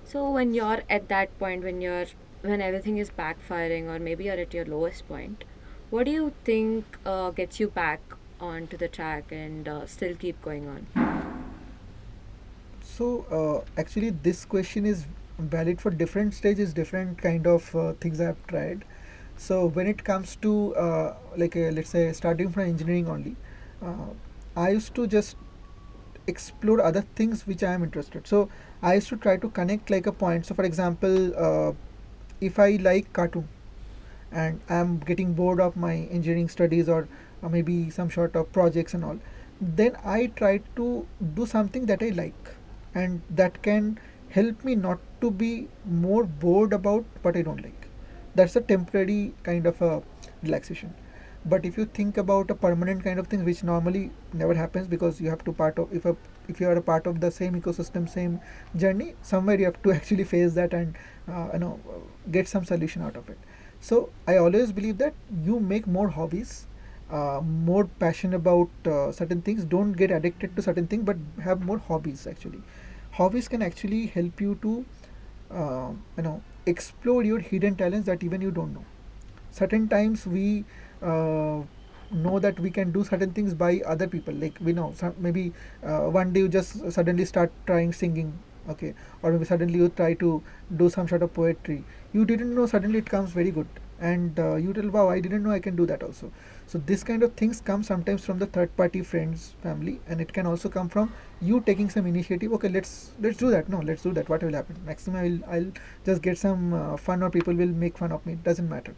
So when you're at that point, when you're when everything is backfiring or maybe you're at your lowest point, what do you think gets you back onto the track and still keep going on? So actually, this question is valid for different stages, different kind of things I've tried. So when it comes to let's say starting from engineering only, uh, I used to just explore other things which I am interested. So I used to try to connect like a point. So for example, if I like cartoon and I'm getting bored of my engineering studies or maybe some sort of projects and all, then I try to do something that I like and that can help me not to be more bored about what I don't like. That's a temporary kind of a relaxation. But if you think about a permanent kind of thing, which normally never happens because you have to part of if you are a part of the same ecosystem, same journey, somewhere you have to actually face that and get some solution out of it. So I always believe that you make more hobbies, more passion about certain things. Don't get addicted to certain things, but have more hobbies. Actually, hobbies can actually help you to explore your hidden talents that even you don't know. Certain times we know that we can do certain things by other people, like we know maybe one day you just suddenly start trying singing, okay, or maybe suddenly you try to do some sort of poetry. You didn't know, suddenly it comes very good, and you tell, wow, I didn't know I can do that also. So this kind of things come sometimes from the third party friends, family, and it can also come from you taking some initiative. Okay, let's do that. No, let's do that. What will happen maximum? I'll just get some fun, or people will make fun of me. It doesn't matter.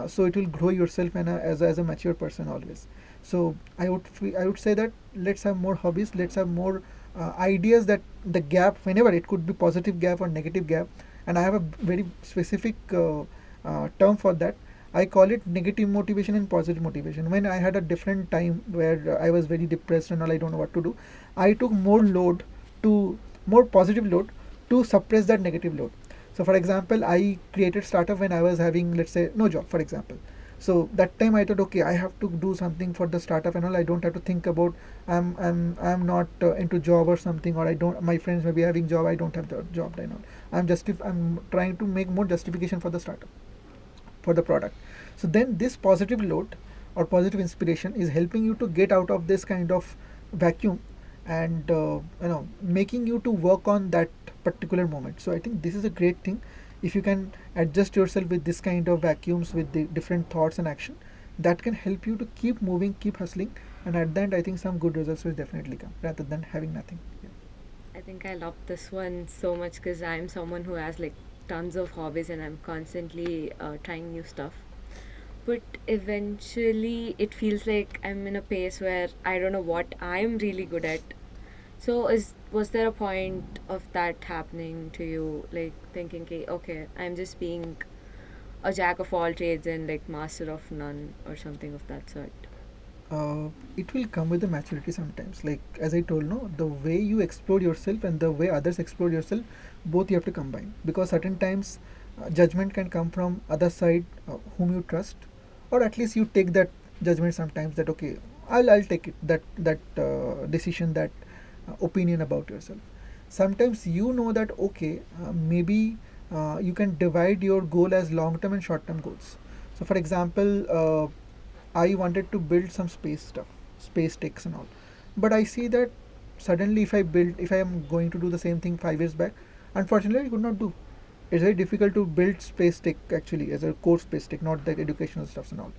So it will grow yourself and as a mature person always. So I would say that let's have more hobbies, let's have more ideas, that the gap, whenever it could be positive gap or negative gap, and I have a very specific term for that. I call it negative motivation and positive motivation. When I had a different time where I was very depressed and all, I don't know what to do, I took more positive load to suppress that negative load. So for example, I created startup when I was having, let's say, no job, for example. So that time I thought, okay, I have to do something for the startup and all. I don't have to think about I'm not into job or something, or I don't. My friends may be having job, I don't have the job. I know. I'm trying to make more justification for the startup, for the product. So then this positive load or positive inspiration is helping you to get out of this kind of vacuum, and making you to work on that particular moment. So I think this is a great thing. If you can adjust yourself with this kind of vacuums, with the different thoughts and action, that can help you to keep moving, keep hustling, and at the end I think some good results will definitely come rather than having nothing. Yeah. I think I love this one so much because I'm someone who has like tons of hobbies and I'm constantly trying new stuff. But eventually, it feels like I'm in a pace where I don't know what I'm really good at. So, was there a point of that happening to you, like thinking, okay, I'm just being a jack of all trades and like master of none or something of that sort? it will come with the maturity sometimes. Like as I told, no, the way you explore yourself and the way others explore yourself, both you have to combine. Because certain times, judgment can come from other side, whom you trust, or at least you take that judgment sometimes. That okay, I'll take it, that decision, that opinion about yourself. Sometimes you know that okay, maybe you can divide your goal as long term and short term goals. So for example, I wanted to build some space stuff, space techs and all. But I see that suddenly if I am going to do the same thing 5 years back, unfortunately I could not do. It's very difficult to build space tech actually as a core space tech, not the educational stuffs and all.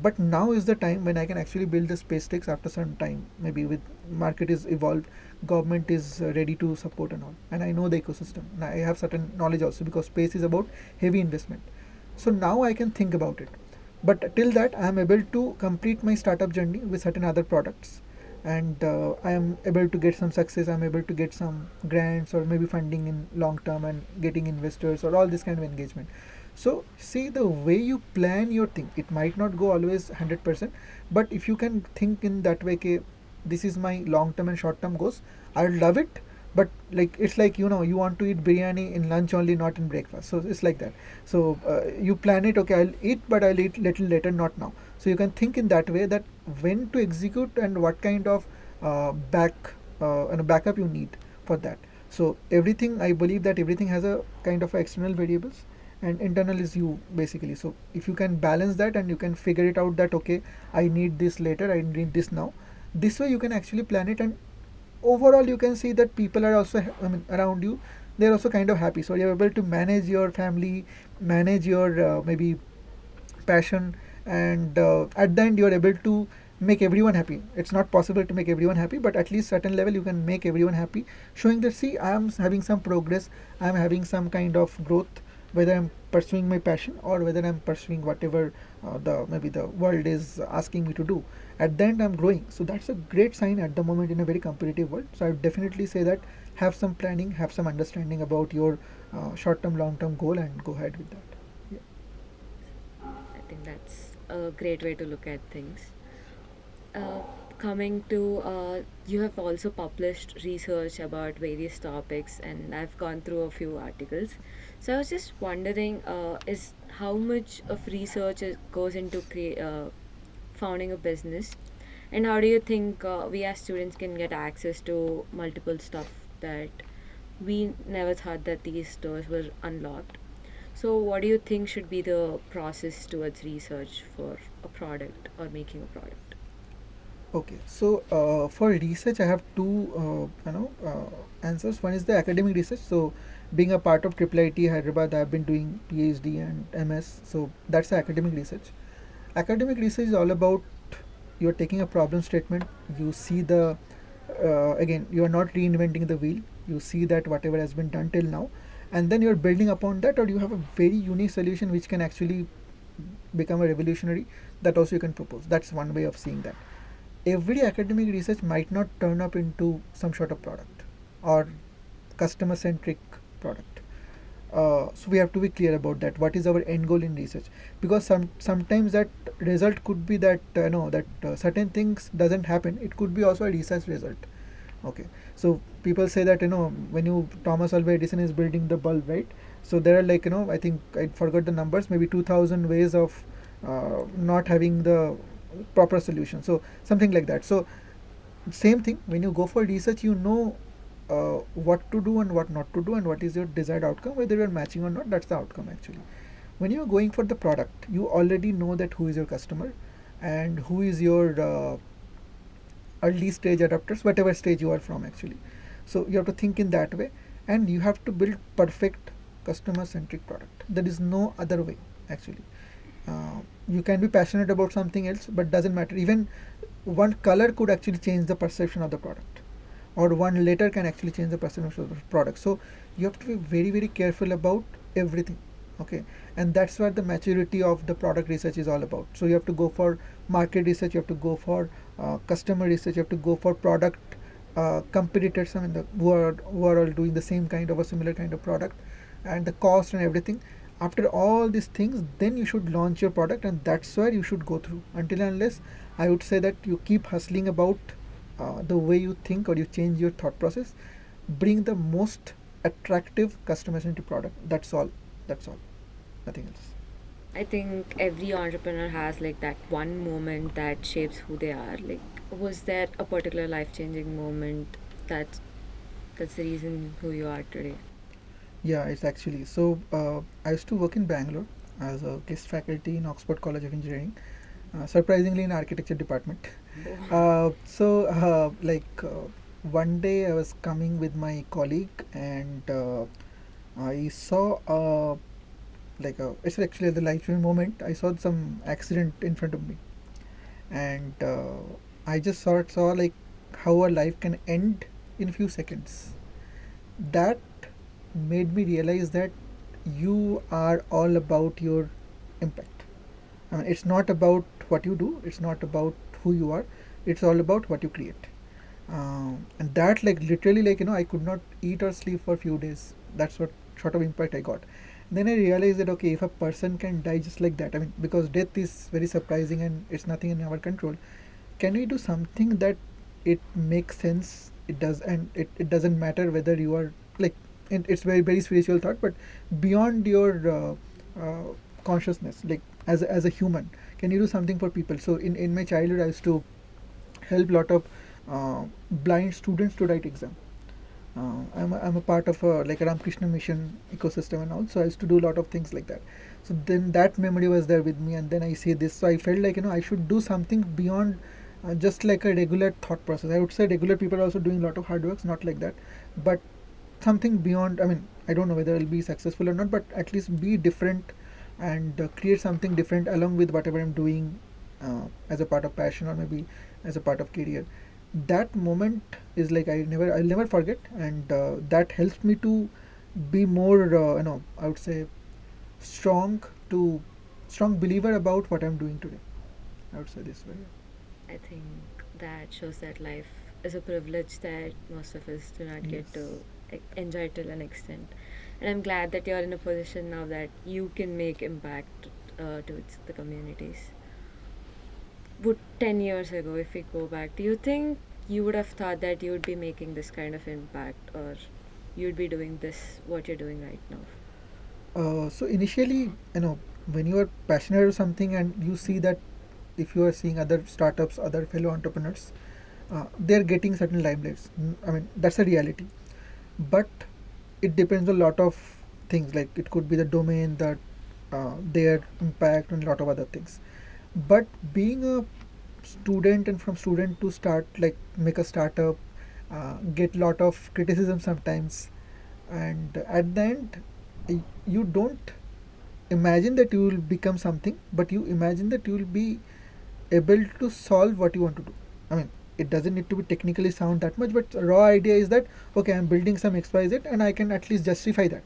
But now is the time when I can actually build the space techs after some time. Maybe with market is evolved, government is ready to support and all, and I know the ecosystem. Now I have certain knowledge also because space is about heavy investment. So now I can think about it, but till that I am able to complete my startup journey with certain other products, and I am able to get some success. I'm able to get some grants or maybe funding in long term and getting investors or all this kind of engagement. So see, the way you plan your thing, it might not go always 100%, but if you can think in that way, okay, this is my long term and short term goals, I love it. But like it's like, you want to eat biryani in lunch only, not in breakfast. So it's like that. So you plan it, okay, I'll eat, but I'll eat little later, not now. So you can think in that way, that when to execute and what kind of backup you need for that. So everything, I believe that everything has a kind of external variables, and internal is you basically. So if you can balance that and you can figure it out that okay, I need this later, I need this now, this way you can actually plan it, and overall you can see that people are also around you, they're also kind of happy. So you're able to manage your family, manage your maybe passion, and at the end you're able to make everyone happy. It's not possible to make everyone happy, but at least certain level you can make everyone happy, showing that see, I am having some progress, I am having some kind of growth, whether I'm pursuing my passion or whether I'm pursuing whatever the maybe the world is asking me to do. At the end I'm growing, so that's a great sign at the moment in a very competitive world. So I would definitely say that have some planning, have some understanding about your short term, long term goal, and go ahead with that. Yeah. I think that's a great way to look at things. Uh, Coming to, you have also published research about various topics, and I've gone through a few articles. So I was just wondering, is how much of research goes into founding a business, and how do you think we as students can get access to multiple stuff that we never thought that these doors were unlocked? So, what do you think should be the process towards research for a product or making a product? Okay, so for research, I have two answers. One is the academic research. So, being a part of IIIT Hyderabad, I have been doing PhD and MS. So that's the academic research. Academic research is all about you're taking a problem statement. You see the again, you are not reinventing the wheel. You see that whatever has been done till now, and then you're building upon that, or you have a very unique solution which can actually become a revolutionary. That also you can propose. That's one way of seeing that. Every academic research might not turn up into some sort of product or customer centric product. So we have to be clear about that. What is our end goal in research? Because sometimes that result could be that certain things doesn't happen. It could be also a research result. Okay, so people say that when you Thomas Alva Edison is building the bulb, right? So there are I think I forgot the numbers, maybe 2,000 ways of not having the proper solution. So something like that. So same thing when you go for research, what to do and what not to do and what is your desired outcome, whether you're matching or not. That's the outcome actually. When you're going for the product, you already know that who is your customer and who is your early stage adapters, whatever stage you are from actually. So you have to think in that way, and you have to build perfect customer centric product. There is no other way actually. You can be passionate about something else, but doesn't matter. Even one color could actually change the perception of the product, or one letter can actually change the perception of the product. So you have to be very very careful about everything. Okay, and that's what the maturity of the product research is all about. So you have to go for market research, you have to go for customer research, you have to go for product competitors, who are all doing the same kind of a similar kind of product, and the cost and everything. After all these things, then you should launch your product, and that's where you should go through. Until and unless, I would say that you keep hustling about the way you think, or you change your thought process, bring the most attractive customer centric product. That's all. That's all. Nothing else. I think every entrepreneur has like that one moment that shapes who they are. Like, was there a particular life changing moment that that's the reason who you are today? Yeah, it's actually so. I used to work in Bangalore as a guest faculty in Oxford College of Engineering, surprisingly in architecture department. One day I was coming with my colleague, and I saw it's actually the life changing moment. I saw some accident in front of me, and I just saw like how a life can end in few seconds. That made me realize that you are all about your impact. It's not about what you do, it's not about who you are, it's all about what you create. And that, like, literally, I could not eat or sleep for a few days. That's what sort of impact I got. Then I realized that okay, if a person can die just like that, because death is very surprising and it's nothing in our control, can we do something that it makes sense? It does, and it doesn't matter whether you are like, it's very very spiritual thought, but beyond your consciousness, like as a human, can you do something for people? So in my childhood, I used to help lot of blind students to write exam. I'm a part of like a Ramakrishna Mission ecosystem and all. So I used to do a lot of things like that. So then that memory was there with me, and then I see this. So I felt like I should do something beyond just like a regular thought process. I would say regular people are also doing a lot of hard works, not like that, but something beyond. I mean, I don't know whether I'll be successful or not, but at least be different and create something different along with whatever I'm doing as a part of passion or maybe as a part of career. That moment is like I'll never forget, and that helps me to be more I would say strong to strong believer about what I'm doing today. I would say this way. I think that shows that life is a privilege that most of us do not get Yes. to enjoy till an extent. And I'm glad that you're in a position now that you can make impact towards the communities. Would 10 years ago, if we go back, do you think you would have thought that you would be making this kind of impact, or you'd be doing this, what you're doing right now? So initially, when you are passionate or something and you see that if you are seeing other startups, other fellow entrepreneurs, they're getting certain limelights. I mean, that's a reality. But it depends on a lot of things. Like it could be the domain, that their impact, and a lot of other things. But being a student and from student to start like make a startup, get lot of criticism sometimes, and at the end, you don't imagine that you will become something, but you imagine that you will be able to solve what you want to do. I mean, it doesn't need to be technically sound that much, but raw idea is that okay, I'm building some XYZ and I can at least justify that.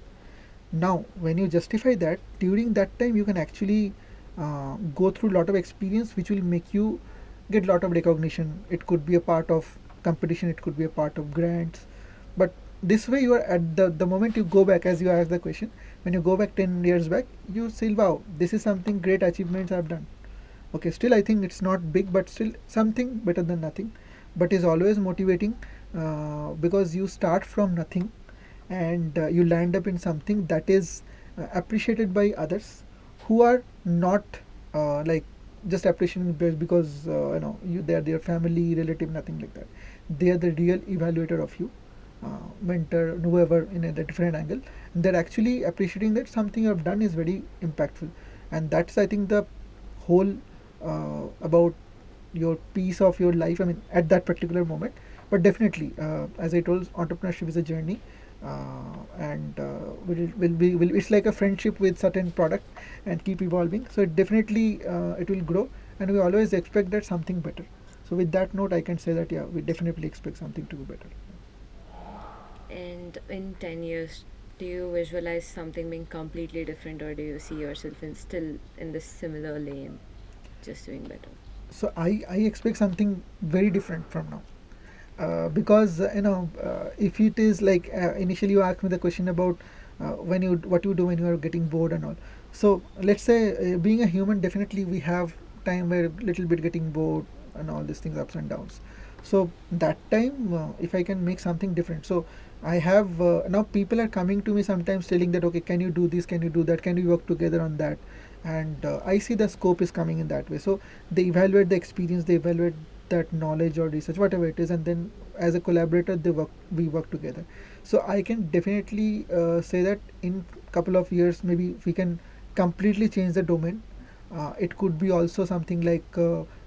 Now, when you justify that, during that time, you can actually go through a lot of experience which will make you get a lot of recognition. It could be a part of competition, it could be a part of grants, but this way you are at the moment you go back, as you asked the question, when you go back 10 years back, you say, wow, this is something great achievements I've done. Okay, still I think it's not big, but still something better than nothing, but is always motivating because you start from nothing and you land up in something that is appreciated by others who are not like just appreciating because you they are their family relative, nothing like that. They are the real evaluator of you, mentor, whoever, in a different angle, and they're actually appreciating that something you have done is very impactful. And that's, I think, the whole about your piece of your life, I mean, at that particular moment. But definitely, as I told, entrepreneurship is a journey, and it's like a friendship with certain product and keep evolving. So it definitely it will grow, and we always expect that something better. So with that note, I can say that yeah, we definitely expect something to be better. And in 10 years, do you visualize something being completely different, or do you see yourself still in this similar lane, just doing better? So I expect something very different from now. Because if it is like initially you asked me the question about when you what you do when you are getting bored and all. So let's say being a human, definitely we have time where little bit getting bored and all these things, ups and downs. So that time, if I can make something different, so I have now people are coming to me sometimes telling that okay, can you do this, can you do that, can we work together on that, and I see the scope is coming in that way. So they evaluate the experience, they evaluate that knowledge or research, whatever it is, and then as a collaborator, we work together. So I can definitely say that in couple of years, maybe we can completely change the domain. It could be also something like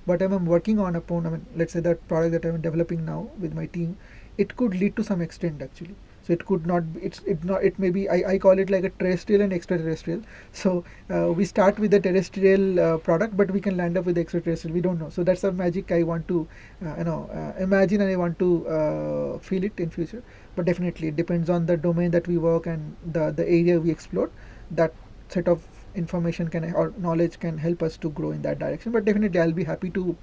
whatever I'm working on upon. I mean, let's say that product that I'm developing now with my team, it could lead to some extent actually. So it could not be, it not it may be, I call it like a terrestrial and extraterrestrial. So we start with the terrestrial product, but we can land up with the extraterrestrial, we don't know. So that's the magic I want to imagine, and I want to feel it in future. But definitely it depends on the domain that we work and the area we explore. That set of information can or knowledge can help us to grow in that direction. But definitely I'll be happy to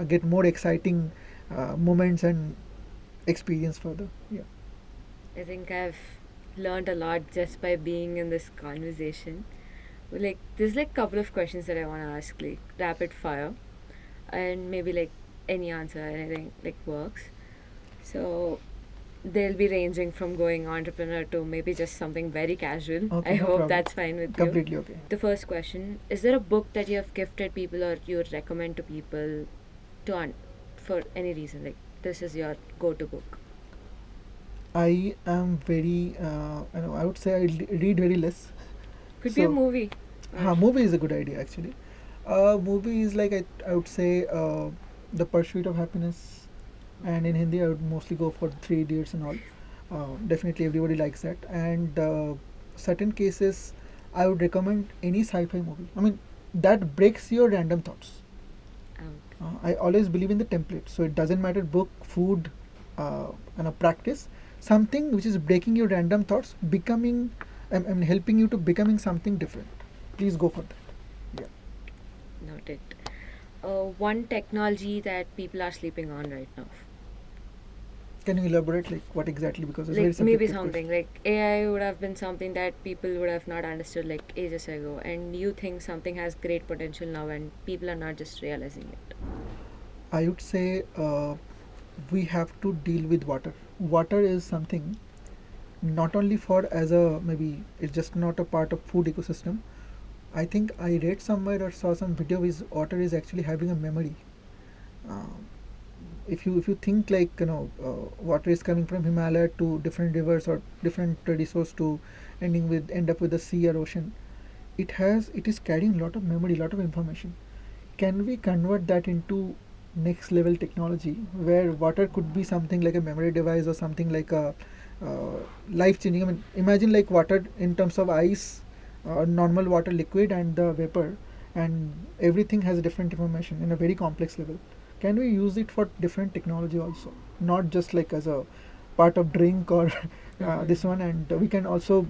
get more exciting moments and experience further. Yeah. I think I've learned a lot just by being in this conversation. Like, there's like a couple of questions that I want to ask, like rapid fire, and maybe like any answer, anything like works. So they'll be ranging from going entrepreneur to maybe just something very casual. Okay, I no hope problem. that's fine with you. Completely okay. The first question: is there a book that you have gifted people or you would recommend to people for any reason? Like, this is your go-to book. I am very, I would say read very less. Could be a So, movie. Or movie is a good idea actually. Movie is like I would say The Pursuit of Happiness, and in Hindi I would mostly go for Three Idiots and all. Definitely everybody likes that. And certain cases, I would recommend any sci-fi movie. I mean, that breaks your random thoughts. out. I always believe in the template, so it doesn't matter book, food, practice. Something which is breaking your random thoughts, becoming, I mean, helping you to becoming something different. Please go for that. Yeah. Noted. One technology that people are sleeping on right now. Can you elaborate like what exactly? Because it's a very Like maybe subjective something question. like AI would have been something that people would have not understood like ages ago, and you think something has great potential now, and people are not just realizing it. I would say we have to deal with water. Water is something not only for as a maybe it's just not a part of food ecosystem. I think I read somewhere or saw some video is water is actually having a memory. Um, if you think like water is coming from Himalaya to different rivers or different resource to end up with the sea or ocean, it is carrying a lot of memory, a lot of information. Can we convert that into next level technology where water could be something like a memory device or something like a uh, life changing? I mean, imagine like water in terms of ice, normal water, liquid, and the vapor, and everything has different information in a very complex level. Can we use it for different technology also, not just like as a part of drink or Mm-hmm. this one? And we can also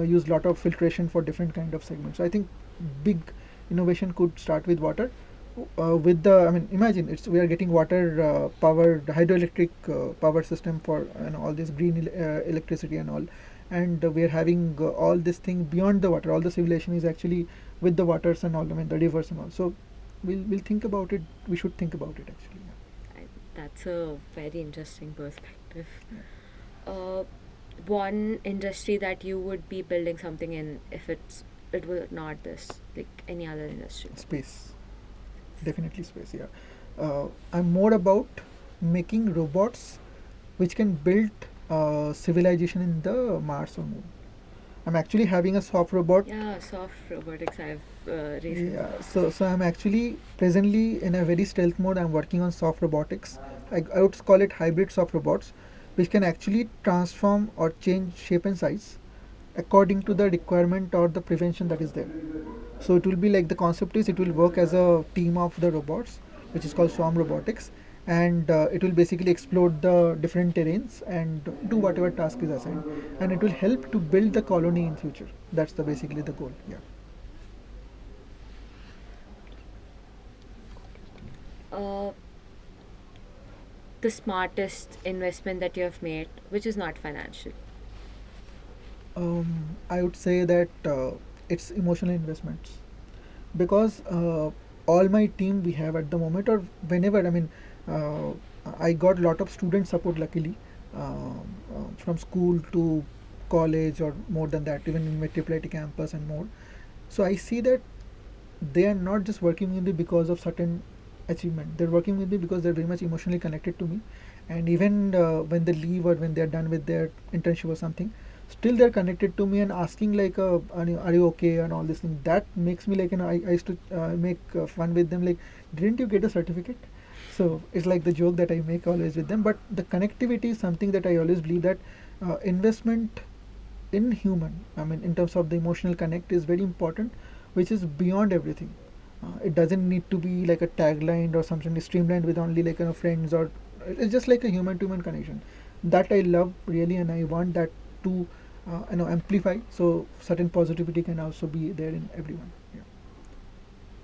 use lot of filtration for different kind of segments. So I think big innovation could start with water. With the, I mean, imagine it's we are getting water powered hydroelectric power system for all this green electricity and all, and we are having all this thing beyond the water. All the civilization is actually with the waters and all. I mean the rivers and all. So we'll think about it. We should think about it actually. That's a very interesting perspective. Yeah. Uh, One industry that you would be building something in if it were not this, like any other industry. Space, definitely space. Yeah, I'm more about making robots which can build civilization in the Mars or Moon. I'm actually having a soft robot. Yeah, soft robotics. I've recently Yeah, heard so this. I'm actually presently in a very stealth mode. I'm working on soft robotics. I would call it hybrid soft robots, which can actually transform or change shape and size according to the requirement or the prevention that is there. So it will be like the concept is it will work as a team of the robots, which is called swarm robotics, and it will basically explore the different terrains and do whatever task is assigned, and it will help to build the colony in future. That's the basically the goal. Yeah. Uh, the smartest investment that you have made, which is not financial. I would say that it's emotional investments because all my team we have at the moment or whenever, I mean, uh, I got a lot of student support luckily, from school to college or more than that, even in Metropolitan campus and more. So I see that they are not just working with me because of certain achievement. They're working with me because they're very much emotionally connected to me, and even when they leave or when they're done with their internship or something, still they're connected to me and asking like, are you okay and all this thing. That makes me like, I used to make fun with them like, didn't you get a certificate? So it's like the joke that I make always with them. But the connectivity is something that I always believe that investment in human, I mean in terms of the emotional connect is very important, which is beyond everything. It doesn't need to be like a tagline or something streamlined with only like friends, or it's just like a human to human connection that I love really, and I want that to amplify, so certain positivity can also be there in everyone. Yeah.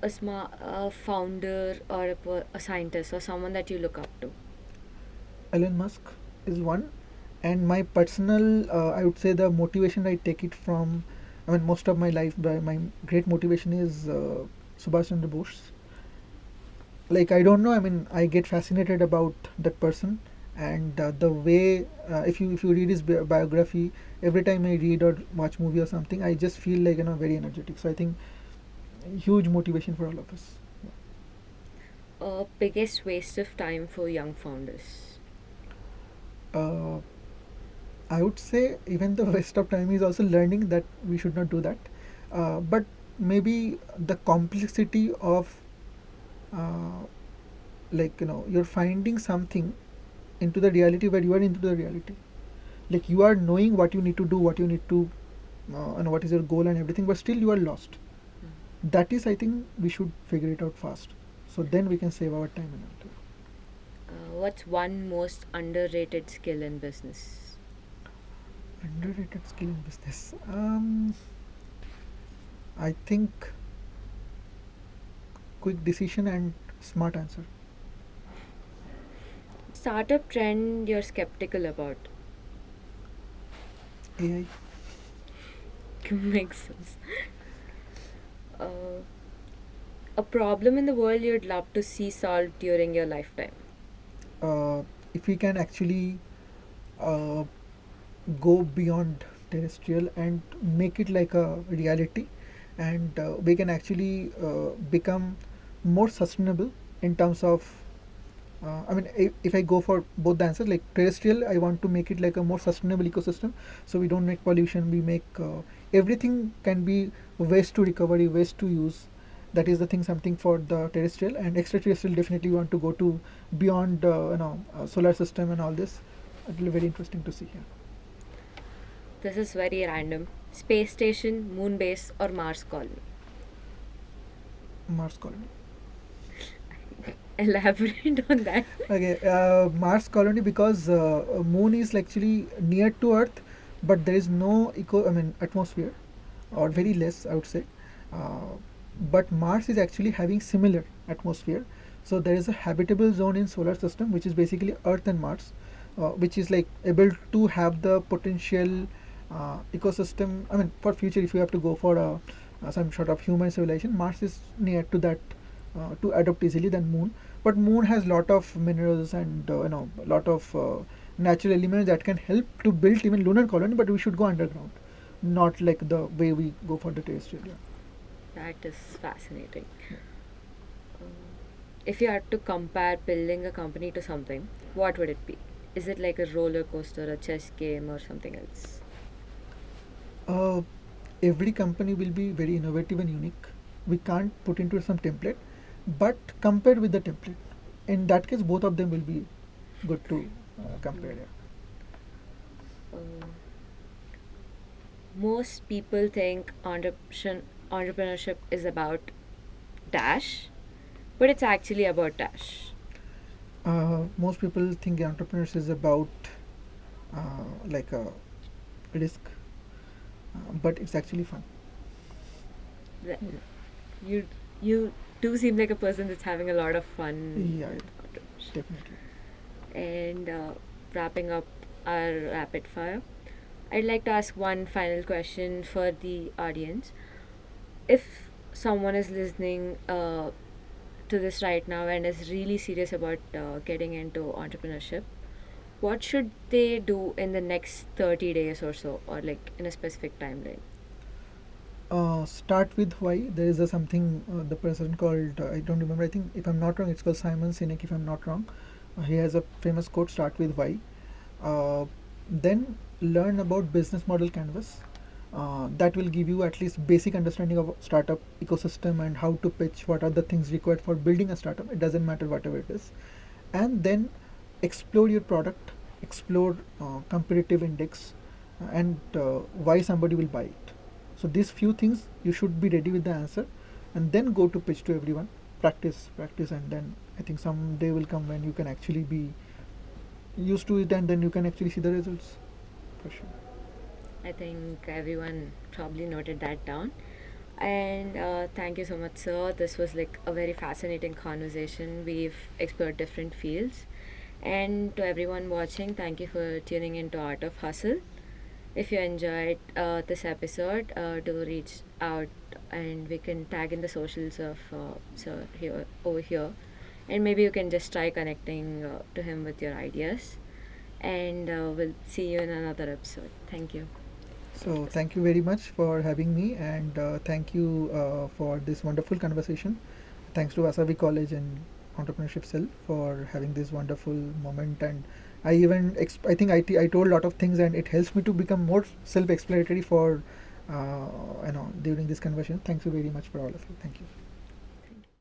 A founder or a scientist or someone that you look up to. Elon Musk is one, and my personal, I would say the motivation I take it from, I mean, most of my life, my great motivation is Subhash Chandra Bose. Like I don't know, I mean, I get fascinated about that person, and the way if you read his biography, every time I read or watch movie or something, I just feel like very energetic. So I think huge motivation for all of us. Biggest waste of time for young founders. Uh, I would say even the waste of time is also learning that we should not do that. But maybe the complexity of uh, you're finding something into the reality where you are into the reality, like you are knowing what you need to do, what you need to and what is your goal and everything, but still you are lost. That is, I think we should figure it out fast, so then we can save our time and all. What's one most underrated skill in business? Underrated skill in business. I think quick decision and smart answer. Startup trend you're skeptical about? AI. Makes sense. Uh, a problem in the world you'd love to see solved during your lifetime? If we can actually uh, go beyond terrestrial and make it like a reality, and we can actually become more sustainable in terms of if I go for both the answers, like terrestrial, I want to make it like a more sustainable ecosystem, so we don't make pollution, we make everything can be waste to recovery, waste to use. That is the thing, something for the terrestrial. And extraterrestrial, definitely want to go to beyond solar system and all this. It will be very interesting to see here. This is very random. Space station, moon base, or Mars colony? Mars colony. Elaborate on that. Okay, Mars colony, because moon is actually near to Earth, but there is no atmosphere, or very less, I would say. Uh, but Mars is actually having similar atmosphere. So there is a habitable zone in solar system, which is basically Earth and Mars, which is like able to have the potential ecosystem. I mean, for future, if you have to go for some sort of human civilization, Mars is near to that to adopt easily than Moon. But Moon has lot of minerals and lot of natural elements that can help to build even lunar colony. But we should go underground, not like the way we go for the terrestrial. Yeah. That is fascinating. Um, if you had to compare building a company to something, what would it be? Is it like a roller coaster, a chess game, or something else? Uh, every company will be very innovative and unique. We can't put into some template, but compared with the template, in that case, both of them will be good to compare. Yeah. Um, most people think entrepreneurship is about dash, but it's actually about dash. Most people think entrepreneurs is about like a risk, but it's actually fun. That- You you do seem like a person that's having a lot of fun. Yeah, with entrepreneurship. definitely. And wrapping up our rapid fire, I'd like to ask one final question for the audience. If someone is listening to this right now and is really serious about getting into entrepreneurship, what should they do in the next 30 days or so, or like in a specific timeline? Start with why. There is a something the person called I don't remember. I think if I'm not wrong, it's called Simon Sinek. If I'm not wrong, he has a famous quote: "Start with why." Then learn about business model canvas. That will give you at least basic understanding of startup ecosystem and how to pitch. What are the things required for building a startup? It doesn't matter whatever it is. And then explore your product, explore competitive index, and why somebody will buy it. So these few things you should be ready with the answer, and then go to pitch to everyone. Practice, and then I think some day will come when you can actually be used to it, and then you can actually see the results for sure. I think everyone probably noted that down. And thank you so much, sir. This was like a very fascinating conversation. We've explored different fields. And to everyone watching, thank you for tuning into Art of Hustle. If you enjoyed this episode, do reach out and we can tag in the socials of sir here over here, and maybe you can just try connecting to him with your ideas. And we'll see you in another episode. Thank you. So thank you very much for having me, and thank you for this wonderful conversation. Thanks to Wasabi College and Entrepreneurship Cell for having this wonderful moment and I think I told a lot of things, and it helps me to become more self-explanatory for during this conversation. Thank you very much for all of you. Thank you.